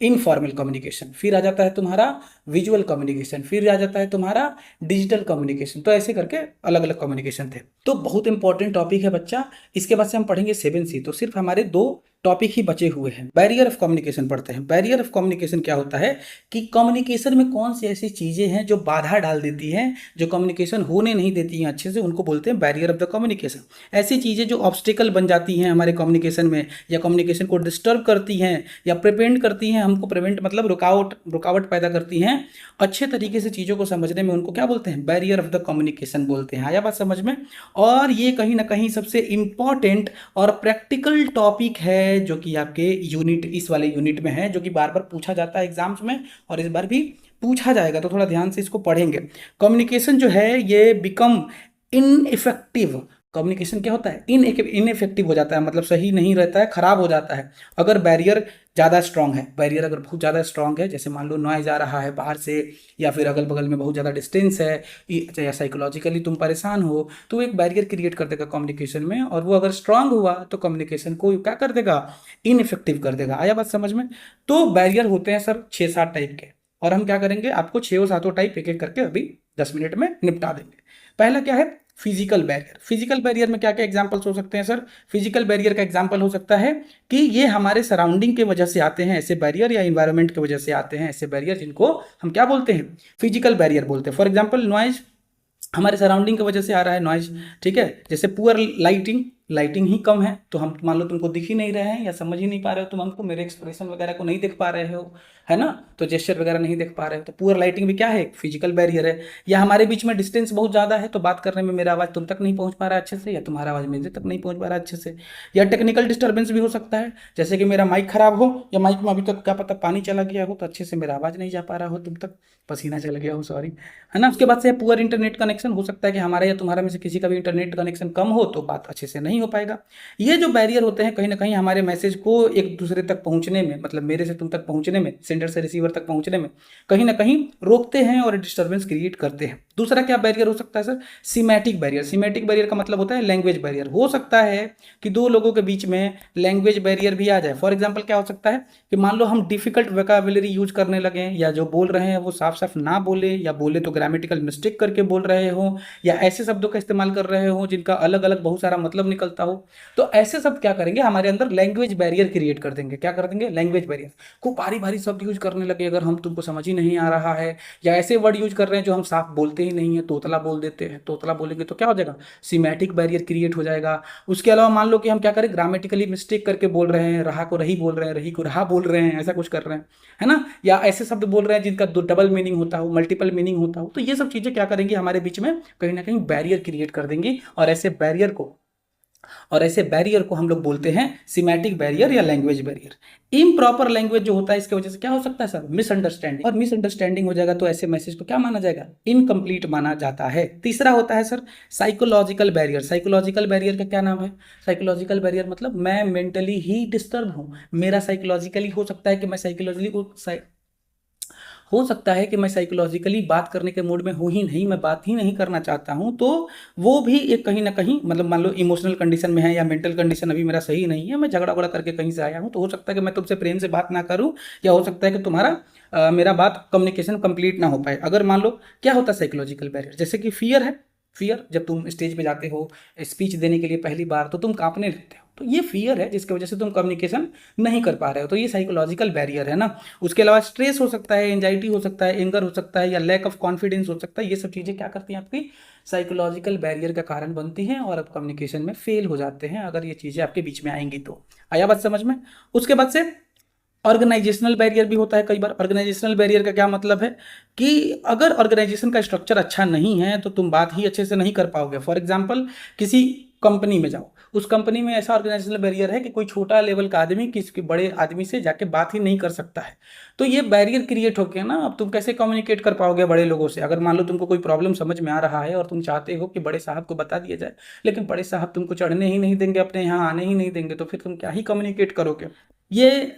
इनफॉर्मल कम्युनिकेशन, फिर आ जाता है तुम्हारा विजुअल कम्युनिकेशन, फिर आ जाता है तुम्हारा डिजिटल कम्युनिकेशन। तो ऐसे करके अलग अलग कम्युनिकेशन थे। तो बहुत इंपॉर्टेंट टॉपिक है बच्चा। इसके बाद से हम पढ़ेंगे 7C। तो सिर्फ हमारे दो टॉपिक ही बचे हुए हैं। बैरियर ऑफ कम्युनिकेशन पढ़ते हैं। बैरियर ऑफ कम्युनिकेशन क्या होता है कि कम्युनिकेशन में कौन सी ऐसी चीजें हैं जो बाधा डाल देती हैं, जो कम्युनिकेशन होने नहीं देती हैं अच्छे से, उनको बोलते हैं बैरियर ऑफ द कम्युनिकेशन। ऐसी चीजें जो ऑब्स्टिकल बन जाती हैं हमारे कम्युनिकेशन में, या कम्युनिकेशन को डिस्टर्ब करती हैं या प्रिवेंट करती हैं, हमको प्रिवेंट मतलब रुकावट पैदा करती हैं अच्छे तरीके से चीज़ों को समझने में, उनको क्या बोलते हैं? बैरियर ऑफ द कम्युनिकेशन बोलते हैं। आया बात समझ में? और ये कहीं ना कहीं सबसे इंपॉर्टेंट और प्रैक्टिकल टॉपिक है जो कि आपके यूनिट, इस वाले यूनिट में है, जो कि बार बार पूछा जाता है एग्जाम्स में और इस बार भी पूछा जाएगा। तो थोड़ा ध्यान से इसको पढ़ेंगे। कम्युनिकेशन जो है ये बिकम इनइफेक्टिव। कम्युनिकेशन क्या होता है? इनइफेक्टिव हो जाता है, मतलब सही नहीं रहता है, खराब हो जाता है अगर बैरियर ज़्यादा स्ट्रांग है। बैरियर अगर बहुत ज़्यादा स्ट्रांग है, जैसे मान लो नॉइज आ रहा है बाहर से, या फिर अगल बगल में बहुत ज़्यादा डिस्टेंस है, या साइकोलॉजिकली तुम परेशान हो, तो एक बैरियर क्रिएट कर देगा कम्युनिकेशन में। और वो अगर स्ट्रांग हुआ तो कम्युनिकेशन को क्या कर देगा? इनइफेक्टिव कर देगा। आया बात समझ में? तो बैरियर होते हैं सर 6-7 टाइप के, और हम क्या करेंगे, आपको 6 और 7 टाइप एक एक करके अभी 10 मिनट में निपटा देंगे। पहला क्या है? Physical barrier. फिजिकल बैरियर में क्या क्या एग्जांपल्स हो सकते हैं सर? फिजिकल बैरियर का एग्जांपल हो सकता है कि ये हमारे सराउंडिंग के वजह से आते हैं ऐसे बैरियर, या इन्वायरमेंट की वजह से आते हैं ऐसे बैरियर, जिनको हम क्या बोलते हैं? फिजिकल बैरियर बोलते हैं। फॉर एग्जांपल नॉइज, हमारे सराउंडिंग की वजह से आ रहा है नॉइज, ठीक है। जैसे पुअर लाइटिंग, लाइटिंग ही कम है तो हम मान लो तुमको दिख ही नहीं रहे हैं या समझ ही नहीं पा रहे हो तुम हमको, मेरे एक्सप्रेशन वगैरह को नहीं देख पा रहे हो, है ना, तो जेस्चर वगैरह नहीं देख पा रहे हो, तो पुअर लाइटिंग भी क्या है? एक फिजिकल बैरियर है। या हमारे बीच में डिस्टेंस बहुत ज़्यादा है तो बात करने में मेरा आवाज़ तुम तक नहीं पहुँच पा रहा है अच्छे से, या तुम्हारा आवाज़ मेरे तक नहीं पहुँच पा रहा है अच्छे से। या टेक्निकल डिस्टर्बेंस भी हो सकता है, जैसे कि मेरा माइक खराब हो, या माइक में अभी तक क्या पता पानी चला गया हो तो अच्छे से मेरा आवाज़ नहीं जा पा रहा हो तुम तक, पसीना चला गया हो, सॉरी, है ना। उसके बाद से पुअर इंटरनेट कनेक्शन, हो सकता है कि हमारा या तुम्हारा में से किसी का भी इंटरनेट कनेक्शन कम हो तो बात अच्छे से नहीं हो पाएगा। ये जो बैरियर होते हैं कहीं ना कहीं हमारे मैसेज को एक दूसरे तक पहुंचने में, मतलब मेरे से तुम तक पहुंचने में, सेंडर से रिसीवर तक पहुंचने में कहीं ना कहीं रोकते हैं और डिस्टर्बेंस क्रिएट करते हैं। दूसरा क्या बैरियर हो सकता है सर? सीमैटिक बैरियर। सीमैटिक बैरियर का मतलब होता है लैंग्वेज बैरियर। हो सकता है कि दो लोगों के बीच में लैंग्वेज बैरियर भी आ जाए। फॉर एग्जाम्पल क्या हो सकता है कि मान लो हम डिफिकल्ट वोकैबुलरी यूज करने लगे, या जो बोल रहे हैं वो साफ साफ ना बोले, या बोले तो ग्रामेटिकल मिस्टेक करके बोल रहे हो, या ऐसे शब्दों का इस्तेमाल कर रहे हो जिनका अलग अलग बहुत सारा मतलब निकलता हो, तो ऐसे शब्द क्या करेंगे? हमारे अंदर लैंग्वेज बैरियर क्रिएट कर देंगे। क्या कर देंगे? Language barrier. खूब भारी भारी शब्द यूज करने लगे अगर हम, तुमको समझ ही नहीं आ रहा है, या ऐसे वर्ड यूज कर रहे हैं जो हम साफ बोलते ही नहीं है, तोतला बोल देते हैं, तोतला बोलेंगे तो क्या हो जाएगा? सीमैटिक बैरियर क्रिएट हो जाएगा। उसके अलावा मान लो कि हम क्या करें, ग्रामेटिकली मिस्टेक करके बोल रहे हैं, रहा को रही बोल रहे हैं, रही को रहा बोल रहे हैं, ऐसा कुछ कर रहे हैं, है ना, या ऐसे शब्द बोल रहे हैं जिनका डबल मीनिंग होता हो, मल्टीपल मीनिंग होता हो, तो ये सब चीजें क्या करेंगी? हमारे बीच में कहीं ना कहीं बैरियर क्रिएट कर देंगी। और ऐसे बैरियर को हम लोग बोलते हैं सीमैटिक बैरियर या लैंग्वेज बैरियर। इम्प्रॉपर लैंग्वेज जो होता है इसके वजह से क्या हो सकता है सर? मिसअंडरस्टैंडिंग। और मिसअंडरस्टैंडिंग हो जाएगा तो ऐसे मैसेज को क्या माना जाएगा? इनकम्प्लीट माना जाता है। तीसरा होता है sir psychological barrier. Psychological barrier का क्या नाम है? साइकोलॉजिकल बैरियर मतलब मैं मेंटली ही डिस्टर्ब हूँ, मेरा साइकोलॉजिकली हो सकता है कि मैं साइकोलॉजिकली बात करने के मूड में हूँ ही नहीं, मैं बात ही नहीं करना चाहता हूँ, तो वो भी एक कहीं ना कहीं, मतलब मान लो इमोशनल कंडीशन में है या मेंटल कंडीशन अभी मेरा सही नहीं है, मैं झगड़ा उगड़ा करके कहीं से आया हूँ, तो हो सकता है कि मैं तुमसे प्रेम से बात ना करूँ, या हो सकता है कि मेरा बात कम्युनिकेशन कंप्लीट ना हो पाए। अगर मान लो क्या होता है साइकोलॉजिकल बैरियर, जैसे कि फियर है, फियर, जब तुम स्टेज पे जाते हो स्पीच देने के लिए पहली बार तो तुम कांपने लगते हो, तो ये फियर है जिसकी वजह से तुम कम्युनिकेशन नहीं कर पा रहे हो, तो ये साइकोलॉजिकल बैरियर है ना। उसके अलावा स्ट्रेस हो सकता है, एंजाइटी हो सकता है, एंगर हो सकता है, या लैक ऑफ कॉन्फिडेंस हो सकता है। ये सब चीज़ें क्या करती हैं, आपकी साइकोलॉजिकल बैरियर का कारण बनती हैं और आप कम्युनिकेशन में फेल हो जाते हैं अगर ये चीज़ें आपके बीच में आएंगी तो। आया बात समझ में। उसके बाद से ऑर्गेनाइजेशनल बैरियर भी होता है कई बार। ऑर्गेनाइजेशनल बैरियर का क्या मतलब है कि अगर ऑर्गेनाइजेशन का स्ट्रक्चर अच्छा नहीं है तो तुम बात ही अच्छे से नहीं कर पाओगे। फॉर एग्जांपल किसी कंपनी में जाओ, उस कंपनी में ऐसा ऑर्गेनाइजेशनल बैरियर है कि कोई छोटा लेवल का आदमी किसी बड़े आदमी से जाके बात ही नहीं कर सकता है। तो ये बैरियर क्रिएट हो गया ना। अब तुम कैसे कम्युनिकेट कर पाओगे बड़े लोगों से? अगर मान लो तुमको कोई प्रॉब्लम समझ में आ रहा है और तुम चाहते हो कि बड़े साहब को बता दिया जाए, लेकिन बड़े साहब तुमको चढ़ने ही नहीं देंगे, अपने यहाँ आने ही नहीं देंगे, तो फिर तुम क्या ही कम्युनिकेट करोगे? ये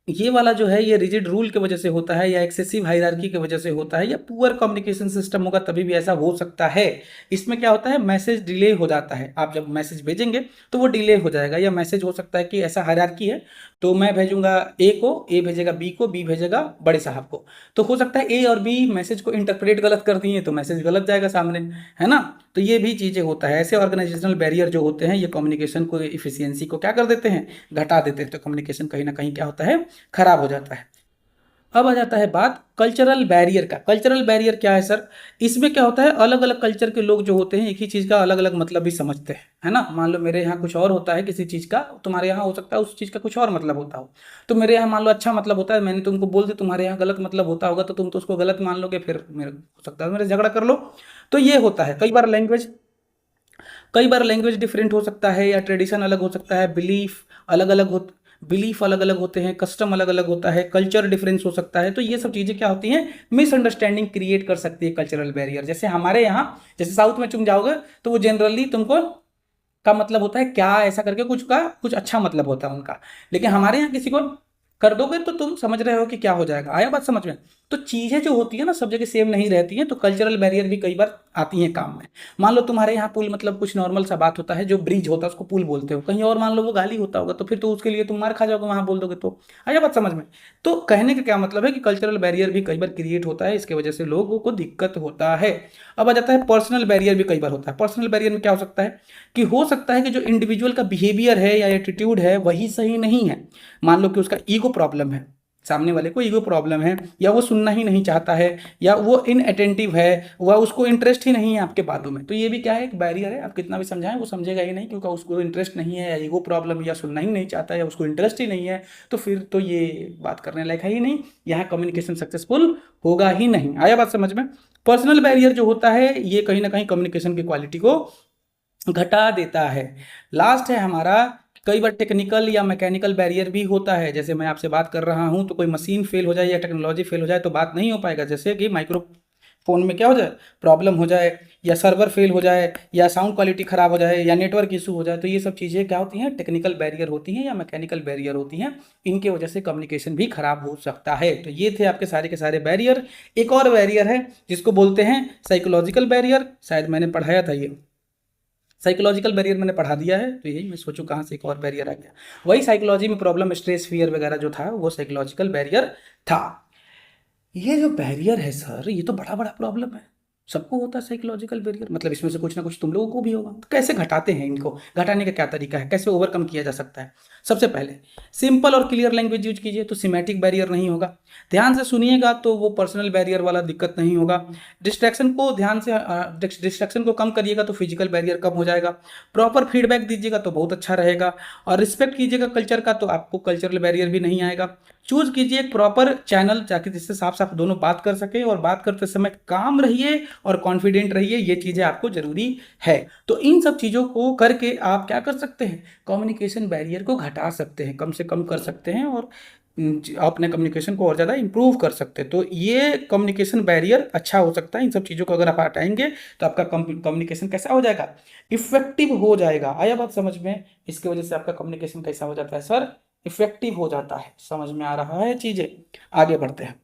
ये वाला जो है ये रिजिड रूल की वजह से होता है, या एक्सेसिव हायरार्की की वजह से होता है, या पुअर कम्युनिकेशन सिस्टम होगा तभी भी ऐसा हो सकता है। इसमें क्या होता है, मैसेज डिले हो जाता है। आप जब मैसेज भेजेंगे तो वो डिले हो जाएगा, या मैसेज हो सकता है कि ऐसा हायरार्की है तो मैं भेजूंगा ए को, ए भेजेगा बी को, बी भेजेगा बड़े साहब को, तो हो सकता है ए और बी मैसेज को इंटरप्रेट गलत कर दिए तो मैसेज गलत जाएगा सामने, है ना। तो ये भी चीज़ें होता है। ऐसे ऑर्गेनाइजेशनल बैरियर जो होते हैं ये कम्युनिकेशन को, इफिशियंसी को क्या कर देते हैं, घटा देते हैं। तो कम्युनिकेशन कहीं ना कहीं क्या होता है, खराब हो जाता है। अब आ जाता है बात कल्चरल बैरियर का। कल्चरल बैरियर क्या है सर? इसमें क्या होता है, अलग अलग कल्चर के लोग जो होते हैं एक ही चीज़ का अलग अलग मतलब भी समझते हैं, है ना। मान लो मेरे यहाँ कुछ और होता है किसी चीज़ का, तुम्हारे यहाँ हो सकता है उस चीज़ का कुछ और मतलब होता हो। तो मेरे यहाँ मान लो अच्छा मतलब होता है, मैंने तुमको बोल दिया, तुम्हारे यहाँ गलत मतलब होता होगा तो तुम तो उसको गलत मान लोगे, फिर मेरे हो सकता है मेरे झगड़ा कर लो। तो ये होता है। कई बार लैंग्वेज डिफरेंट हो सकता है, या ट्रेडिशन अलग हो सकता है, अलग अलग हो बिलीफ अलग अलग होते हैं, कस्टम अलग अलग होता है, कल्चर डिफरेंस हो सकता है। तो ये सब चीज़ें क्या होती हैं, मिसअंडरस्टैंडिंग क्रिएट कर सकती है कल्चरल बैरियर। जैसे हमारे यहाँ, जैसे साउथ में तुम जाओगे तो वो जनरली तुमको का मतलब होता है क्या, ऐसा करके कुछ का कुछ अच्छा मतलब होता है उनका, लेकिन हमारे यहाँ किसी को कर दोगे तो तुम समझ रहे हो कि क्या हो जाएगा। आया बात समझ में। तो चीज़ें जो होती है ना सब जगह सेम नहीं रहती हैं, तो कल्चरल बैरियर भी कई बार आती हैं काम में। मान लो तुम्हारे यहाँ पुल मतलब कुछ नॉर्मल सा बात होता है, जो ब्रिज होता है उसको पुल बोलते हो, कहीं और मान लो वो गाली होता होगा, तो फिर तो उसके लिए तुम मार खा जाओगे वहां बोल दोगे तो। आया बात समझ में। तो कहने का क्या मतलब है कि कल्चरल बैरियर भी कई बार क्रिएट होता है, इसके वजह से लोगों को दिक्कत होता है। अब आ जाता है पर्सनल बैरियर भी कई बार होता है। पर्सनल बैरियर में क्या हो सकता है कि हो सकता है कि जो इंडिविजुअल का बिहेवियर है या एटीट्यूड है वही सही नहीं है। मान लो कि उसका ईगो प्रॉब्लम है, सामने वाले को ईगो प्रॉब्लम है, या वो सुनना ही नहीं चाहता है, या वो इनअटेंटिव है, वह उसको इंटरेस्ट ही नहीं है आपके बातों में, तो ये भी क्या है, एक बैरियर है। आप कितना भी समझाएं वो समझेगा ही नहीं, क्योंकि उसको इंटरेस्ट नहीं है, या ईगो प्रॉब्लम, या सुनना ही नहीं चाहता है, या उसको इंटरेस्ट ही नहीं है, तो फिर तो ये बात करने लायक है ही नहीं, यहाँ कम्युनिकेशन सक्सेसफुल होगा ही नहीं। आया बात समझ में। पर्सनल बैरियर जो होता है ये कहीं ना कहीं कम्युनिकेशन की क्वालिटी को घटा देता है। लास्ट है हमारा, कई बार टेक्निकल या मैकेनिकल बैरियर भी होता है। जैसे मैं आपसे बात कर रहा हूं तो कोई मशीन फेल हो जाए या टेक्नोलॉजी फेल हो जाए तो बात नहीं हो पाएगा। जैसे कि माइक्रोफोन में क्या हो जाए, प्रॉब्लम हो जाए, या सर्वर फेल हो जाए, या साउंड क्वालिटी खराब हो जाए, या नेटवर्क इशू हो जाए, तो ये सब चीज़ें क्या होती हैं, टेक्निकल बैरियर होती हैं या मैकेनिकल बैरियर होती हैं। इनके वजह से कम्युनिकेशन भी खराब हो सकता है। तो ये थे आपके सारे के सारे बैरियर। एक और बैरियर है जिसको बोलते हैं साइकोलॉजिकल बैरियर, शायद मैंने पढ़ाया था ये। साइकोलॉजिकल बैरियर मैंने पढ़ा दिया है, तो यही मैं सोचूं कहाँ से एक और बैरियर आ गया। वही साइकोलॉजी में प्रॉब्लम, स्ट्रेस, फियर वगैरह जो था वो साइकोलॉजिकल बैरियर था। ये जो बैरियर है सर ये तो बड़ा बड़ा प्रॉब्लम है, सबको होता है साइकोलॉजिकल बैरियर। मतलब इसमें से कुछ ना कुछ तुम लोगों को भी होगा। तो कैसे घटाते हैं इनको, घटाने का क्या तरीका है, कैसे ओवरकम किया जा सकता है? सबसे पहले सिंपल और क्लियर लैंग्वेज यूज कीजिए, तो सिमेटिक बैरियर नहीं होगा। ध्यान से सुनिएगा तो वो पर्सनल बैरियर वाला दिक्कत नहीं होगा। डिस्ट्रैक्शन को कम करिएगा तो फिजिकल बैरियर कम हो जाएगा। प्रॉपर फीडबैक दीजिएगा तो बहुत अच्छा रहेगा। और रिस्पेक्ट कीजिएगा कल्चर का तो आपको कल्चरल बैरियर भी नहीं आएगा। चूज कीजिए एक प्रॉपर चैनल ताकि जिससे साफ साफ दोनों बात कर सके, और बात करते समय काम रहिए और कॉन्फिडेंट रहिए, ये चीज़ें आपको जरूरी है। तो इन सब चीज़ों को करके आप क्या कर सकते हैं, कम्युनिकेशन बैरियर को घटा सकते हैं, कम से कम कर सकते हैं, और अपने कम्युनिकेशन को और ज़्यादा इंप्रूव कर सकते हैं। तो ये कम्युनिकेशन बैरियर अच्छा हो सकता है। इन सब चीज़ों को अगर आप हटाएंगे तो आपका कम्युनिकेशन कैसा हो जाएगा, इफेक्टिव हो जाएगा। आया बात समझ में। इसकी वजह से आपका कम्युनिकेशन कैसा हो जाता है सर, इफेक्टिव हो जाता है। समझ में आ रहा है चीज़ें। आगे बढ़ते हैं।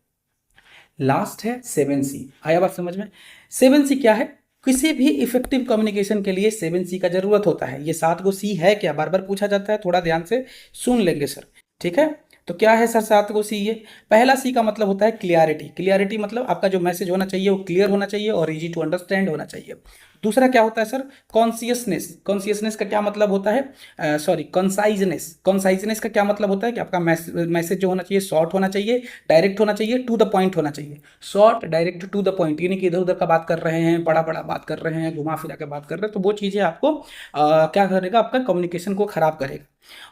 लास्ट है 7C। आया बात समझ में। 7C क्या है, किसी भी इफेक्टिव कम्युनिकेशन के लिए 7C का जरूरत होता है। ये 7 सी है क्या, बार बार पूछा जाता है, थोड़ा ध्यान से सुन लेंगे सर, ठीक है। तो क्या है सर 7 सी? ये पहला सी का मतलब होता है क्लियरिटी। क्लियरिटी मतलब आपका जो मैसेज होना चाहिए वो क्लियर होना चाहिए और इजी टू अंडरस्टैंड होना चाहिए। दूसरा क्या होता है सर, कॉन्सियसनेस। कॉन्सियसनेस का क्या मतलब होता है, सॉरी कंसाइजनेस। कंसाइजनेस का क्या मतलब होता है कि आपका मैसेज जो होना चाहिए शॉर्ट होना चाहिए, डायरेक्ट होना चाहिए, टू द पॉइंट होना चाहिए। Short, direct, to the point, यानी कि इधर उधर का बात कर रहे हैं, बड़ा बड़ा बात कर रहे हैं, घुमा फिरा के बात कर रहे हैं, तो वो चीज़ें आपको क्या करेगा, आपका कम्युनिकेशन को खराब करेगा।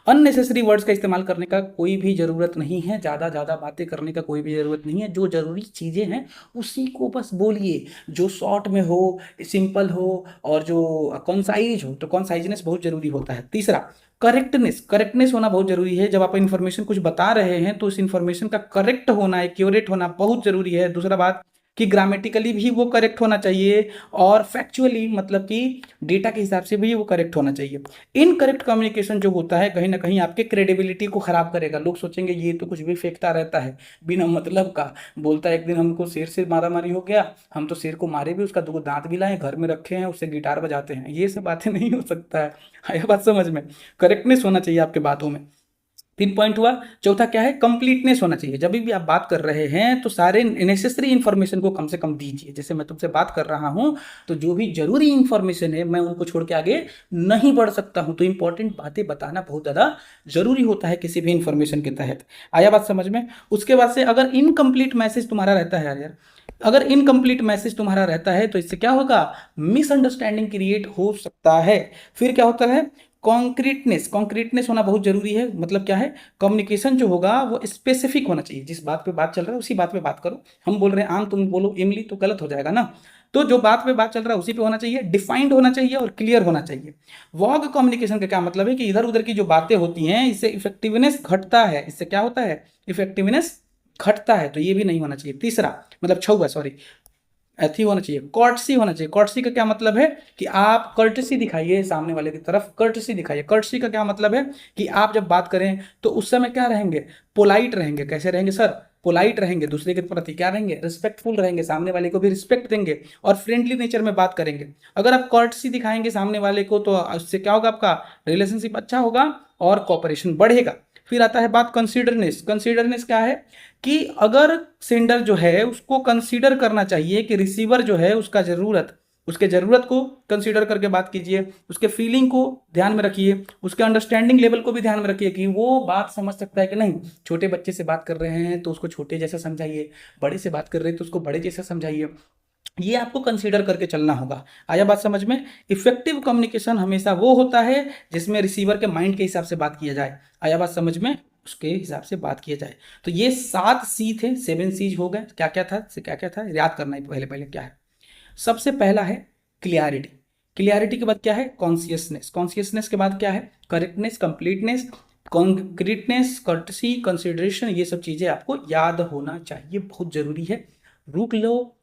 अननेसेसरी वर्ड्स का इस्तेमाल करने का कोई भी ज़रूरत नहीं है, ज़्यादा ज़्यादा बातें करने का कोई भी ज़रूरत नहीं है। जो ज़रूरी चीज़ें हैं उसी को बस बोलिए, जो शॉर्ट में हो, सिंपल हो, और जो कॉन्साइज हो। तो कॉन्साइजनेस बहुत ज़रूरी होता है। तीसरा, करेक्टनेस। करेक्टनेस होना बहुत ज़रूरी है। जब आप इन्फॉर्मेशन कुछ बता रहे हैं तो उस इन्फॉर्मेशन का करेक्ट होना, एक्यूरेट होना बहुत ज़रूरी है। दूसरा बात कि ग्रामेटिकली भी वो करेक्ट होना चाहिए, और फैक्चुअली मतलब कि डेटा के हिसाब से भी वो करेक्ट होना चाहिए। इनकरेक्ट कम्युनिकेशन जो होता है कहीं ना कहीं आपके क्रेडिबिलिटी को खराब करेगा। लोग सोचेंगे ये तो कुछ भी फेंकता रहता है बिना मतलब का, बोलता है एक दिन हमको शेर से मारा मारी हो गया, हम तो शेर को मारे भी, उसका दो दांत भी लाए, घर में रखे हैं, उससे गिटार बजाते हैं। ये सब बातें नहीं हो सकता है। आया बात समझ में? करेक्टनेस होना चाहिए आपके बातों में। 3 पॉइंट हुआ। चौथा क्या है, कंप्लीटनेस होना चाहिए। जब भी आप बात कर रहे हैं तो सारे नेसेसरी इंफॉर्मेशन को कम से कम दीजिए। जैसे मैं तुमसे बात कर रहा हूं तो जो भी जरूरी इंफॉर्मेशन है मैं उनको छोड़ के आगे नहीं बढ़ सकता हूं। तो इंपॉर्टेंट बातें बताना बहुत ज़्यादा जरूरी होता है किसी भी इंफॉर्मेशन के तहत। आया बात समझ में? उसके बाद से अगर इनकम्प्लीट मैसेज तुम्हारा रहता है यार, अगर इनकम्प्लीट मैसेज तुम्हारा रहता है तो इससे क्या होगा, मिसअंडरस्टैंडिंग क्रिएट हो सकता है। फिर क्या होता है, कॉन्क्रीटनेस। कॉन्क्रीटनेस होना बहुत जरूरी है। मतलब क्या है, कम्युनिकेशन जो होगा वो स्पेसिफिक होना चाहिए। जिस बात पे बात चल रहा है उसी बात पे बात करो। हम बोल रहे हैं आम, तुम बोलो इमली, तो गलत हो जाएगा ना। तो जो बात पे बात चल रहा है उसी पे होना चाहिए, डिफाइंड होना चाहिए और क्लियर होना चाहिए। वॉग कम्युनिकेशन का क्या मतलब है कि इधर उधर की जो बातें होती हैं इससे इफेक्टिवनेस घटता है। इससे क्या होता है, इफेक्टिवनेस घटता है। तो ये भी नहीं होना चाहिए। तीसरा मतलब छुआ, सॉरी, एथी होना चाहिए, कॉर्टसी होना चाहिए। कॉर्टसी का क्या मतलब है कि आप कर्टसी दिखाइए सामने वाले की तरफ, कर्टसी दिखाइए। कर्टसी का क्या मतलब है कि आप जब बात करें तो उस समय क्या रहेंगे, पोलाइट रहेंगे। कैसे रहेंगे सर, पोलाइट रहेंगे, दूसरे के प्रति क्या रहेंगे, रिस्पेक्टफुल रहेंगे, सामने वाले को भी रिस्पेक्ट देंगे और फ्रेंडली नेचर में बात करेंगे। अगर आप कर्टसी दिखाएंगे सामने वाले को तो उससे क्या होगा, आपका रिलेशनशिप अच्छा होगा और कॉपरेशन बढ़ेगा। फिर आता है बात कंसीडरनेस। कंसीडरनेस क्या है कि अगर सेंडर जो है उसको कंसीडर करना चाहिए कि रिसीवर जो है उसका ज़रूरत, उसके ज़रूरत को कंसीडर करके बात कीजिए, उसके फीलिंग को ध्यान में रखिए, उसके अंडरस्टैंडिंग लेवल को भी ध्यान में रखिए कि वो बात समझ सकता है कि नहीं। छोटे बच्चे से बात कर रहे हैं तो उसको छोटे जैसा समझाइए, बड़े से बात कर रहे हैं तो उसको बड़े जैसा समझाइए। ये आपको कंसीडर करके चलना होगा। आया बात समझ में? इफेक्टिव कम्युनिकेशन हमेशा वो होता है जिसमें रिसीवर के माइंड के हिसाब से बात किया जाए। आया बात समझ में? उसके हिसाब से बात किया जाए। तो ये 7 सी थे, 7 सीज हो गए। क्या क्या था, क्या क्या था, याद करना है पहले पहले क्या है। सबसे पहला है क्लियरिटी। क्लियरिटी के बाद क्या है, कॉन्सियसनेस। कॉन्सियसनेस के बाद क्या है, करेक्टनेस, कंप्लीटनेस, कॉन्क्रीटनेस, कर्टसी, कंसिडरेशन। ये सब चीज़ें आपको याद होना चाहिए, बहुत ज़रूरी है। रुक लो,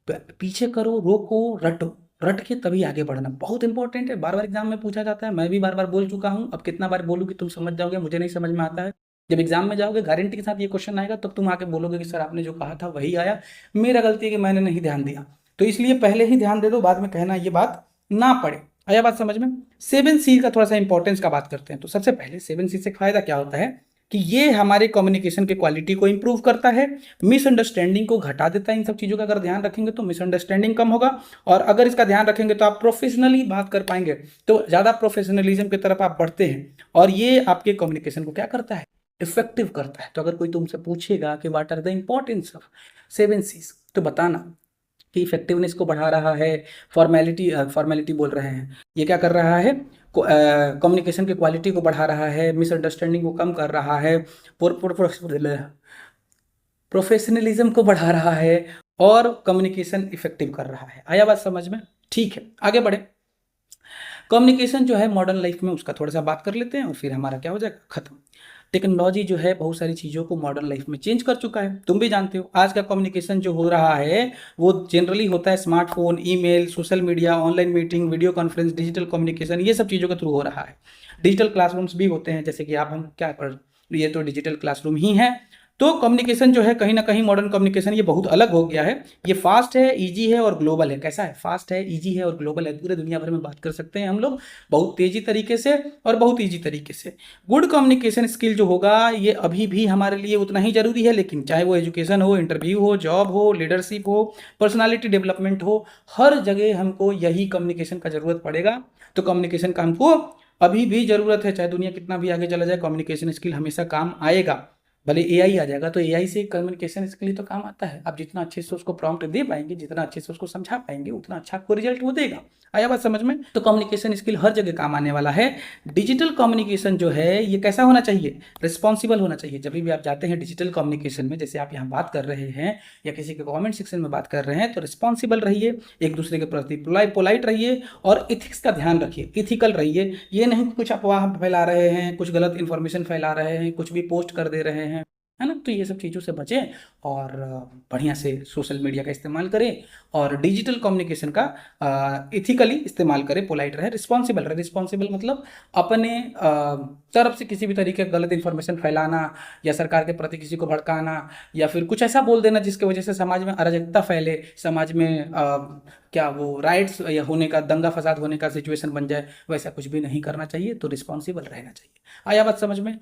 पीछे करो, रोको, रटो, रट के तभी आगे बढ़ना बहुत इंपॉर्टेंट है। बार बार एग्जाम में पूछा जाता है, मैं भी बार बार बोल चुका हूँ, अब कितना बार बोलूँ कि तुम समझ जाओगे, मुझे नहीं समझ में आता है। जब एग्जाम में जाओगे गारंटी के साथ ये क्वेश्चन आएगा, तब तुम आके बोलोगे कि सर आपने जो कहा था वही आया, मेरा गलती है कि मैंने नहीं ध्यान दिया। तो इसलिए पहले ही ध्यान दे दो, बाद में कहना ये बात ना पड़े। आया बात समझ में? 7 सी का थोड़ा सा इंपॉर्टेंस का बात करते हैं। तो सबसे पहले 7 सी से फायदा क्या होता है कि ये हमारे कम्युनिकेशन की क्वालिटी को इंप्रूव करता है, मिसअंडरस्टैंडिंग को घटा देता है। इन सब चीज़ों का अगर ध्यान रखेंगे तो मिसअंडरस्टैंडिंग कम होगा, और अगर इसका ध्यान रखेंगे तो आप प्रोफेशनली बात कर पाएंगे। तो ज़्यादा प्रोफेशनलिज्म की तरफ आप बढ़ते हैं, और ये आपके कम्युनिकेशन को क्या करता है, इफेक्टिव करता है। तो अगर कोई तुमसे पूछेगा कि what are the importance of 7 Cs, तो बताना कि इफेक्टिवनेस को बढ़ा रहा है, फॉर्मेलिटी फॉर्मेलिटी बोल रहे हैं, ये क्या कर रहा है, कम्युनिकेशन की क्वालिटी को बढ़ा रहा है, मिसअंडरस्टैंडिंग को कम कर रहा है, प्रोफेशनलिज्म को बढ़ा रहा है, और कम्युनिकेशन इफेक्टिव कर रहा है। आया बात समझ में? ठीक है, आगे बढ़े। कम्युनिकेशन जो है मॉडर्न लाइफ में उसका थोड़ा सा बात कर लेते हैं और फिर हमारा क्या हो जाएगा, खत्म। टेक्नोलॉजी जो है बहुत सारी चीज़ों को मॉडर्न लाइफ में चेंज कर चुका है। तुम भी जानते हो आज का कम्युनिकेशन जो हो रहा है वो जनरली होता है smartphone, email, social media, online meeting, video conference, digital communication, ये सब चीज़ों के थ्रू हो रहा है। डिजिटल क्लासरूम्स भी होते हैं, जैसे कि आप हम क्या पढ़, ये तो डिजिटल क्लासरूम ही है। तो कम्युनिकेशन जो है कहीं ना कहीं मॉडर्न कम्युनिकेशन ये बहुत अलग हो गया है। ये फास्ट है, इजी है और ग्लोबल है। कैसा है? फास्ट है, इजी है और ग्लोबल है। पूरे दुनिया भर में बात कर सकते हैं हम लोग बहुत तेजी तरीके से और बहुत इजी तरीके से। गुड कम्युनिकेशन स्किल जो होगा ये अभी भी हमारे लिए उतना ही जरूरी है, लेकिन चाहे वो एजुकेशन हो, इंटरव्यू हो, जॉब हो, लीडरशिप हो, पर्सनालिटी डेवलपमेंट हो, हर जगह हमको यही कम्युनिकेशन का जरूरत पड़ेगा। तो कम्युनिकेशन का हमको अभी भी जरूरत है, चाहे दुनिया कितना भी आगे चला जाए, कम्युनिकेशन स्किल हमेशा काम आएगा। भले एआई आ जाएगा तो एआई से कम्युनिकेशन स्किल ही तो काम आता है। आप जितना अच्छे से उसको प्रॉम्प्ट दे पाएंगे, जितना अच्छे से उसको समझा पाएंगे, उतना अच्छा आपको रिजल्ट वो देगा। आया बात समझ में? तो कम्युनिकेशन स्किल हर जगह काम आने वाला है। डिजिटल कम्युनिकेशन जो है ये कैसा होना चाहिए? रिस्पॉन्सिबल होना चाहिए। जब भी आप जाते हैं डिजिटल कम्युनिकेशन में, जैसे आप यहाँ बात कर रहे हैं या किसी के कमेंट सेक्शन में बात कर रहे हैं, तो रिस्पॉन्सिबल रहिए, एक दूसरे के प्रति पोलाइट रहिए और इथिक्स का ध्यान रखिए, इथिकल रहिए। ये नहीं कुछ अफवाह फैला रहे हैं, कुछ गलत इन्फॉर्मेशन फैला रहे हैं, कुछ भी पोस्ट कर दे रहे हैं, है ना? तो ये सब चीज़ों से बचें और बढ़िया से सोशल मीडिया का इस्तेमाल करें और डिजिटल कम्युनिकेशन का इथिकली इस्तेमाल करें, पोलाइट रहे, रिस्पॉन्सिबल रहे। रिस्पॉन्सिबल मतलब अपने तरफ से किसी भी तरीके का गलत इन्फॉर्मेशन फैलाना या सरकार के प्रति किसी को भड़काना या फिर कुछ ऐसा बोल देना जिसकी वजह से समाज में अराजकता फैले, समाज में क्या वो राइट्स या होने का, दंगा फसाद होने का सिचुएशन बन जाए, वैसा कुछ भी नहीं करना चाहिए। तो रिस्पॉन्सिबल रहना चाहिए। आया बात समझ में?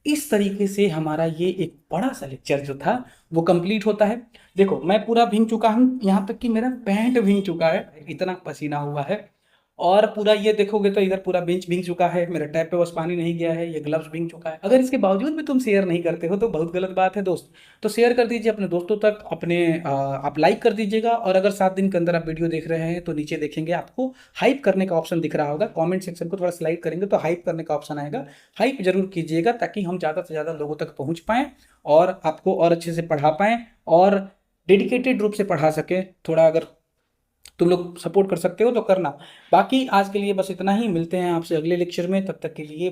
इस तरीके से हमारा ये एक बड़ा सा लेक्चर जो था वो कंप्लीट होता है। देखो मैं पूरा भीग चुका हूँ, यहाँ तक कि मेरा पैंट भीग चुका है, इतना पसीना हुआ है। और पूरा ये देखोगे तो इधर पूरा बेंच भीग चुका है, मेरे टैप पे बस पानी नहीं गया है, ये ग्लव्स भीग चुका है। अगर इसके बावजूद भी तुम शेयर नहीं करते हो तो बहुत गलत बात है दोस्त। तो शेयर कर दीजिए अपने दोस्तों तक, अपने आप लाइक कर दीजिएगा। और अगर 7 दिन के अंदर आप वीडियो देख रहे हैं तो नीचे देखेंगे आपको हाइप करने का ऑप्शन दिख रहा होगा। कमेंट सेक्शन को थोड़ा स्लाइड करेंगे तो हाइप करने का ऑप्शन आएगा, हाइप जरूर कीजिएगा ताकि हम ज़्यादा से ज़्यादा लोगों तक पहुँच पाएँ और आपको और अच्छे से पढ़ा पाएँ और डेडिकेटेड रूप से पढ़ा सकें। थोड़ा अगर तुम लोग सपोर्ट कर सकते हो तो करना। बाकी आज के लिए बस इतना ही, मिलते हैं आपसे अगले लेक्चर में, तब तक के लिए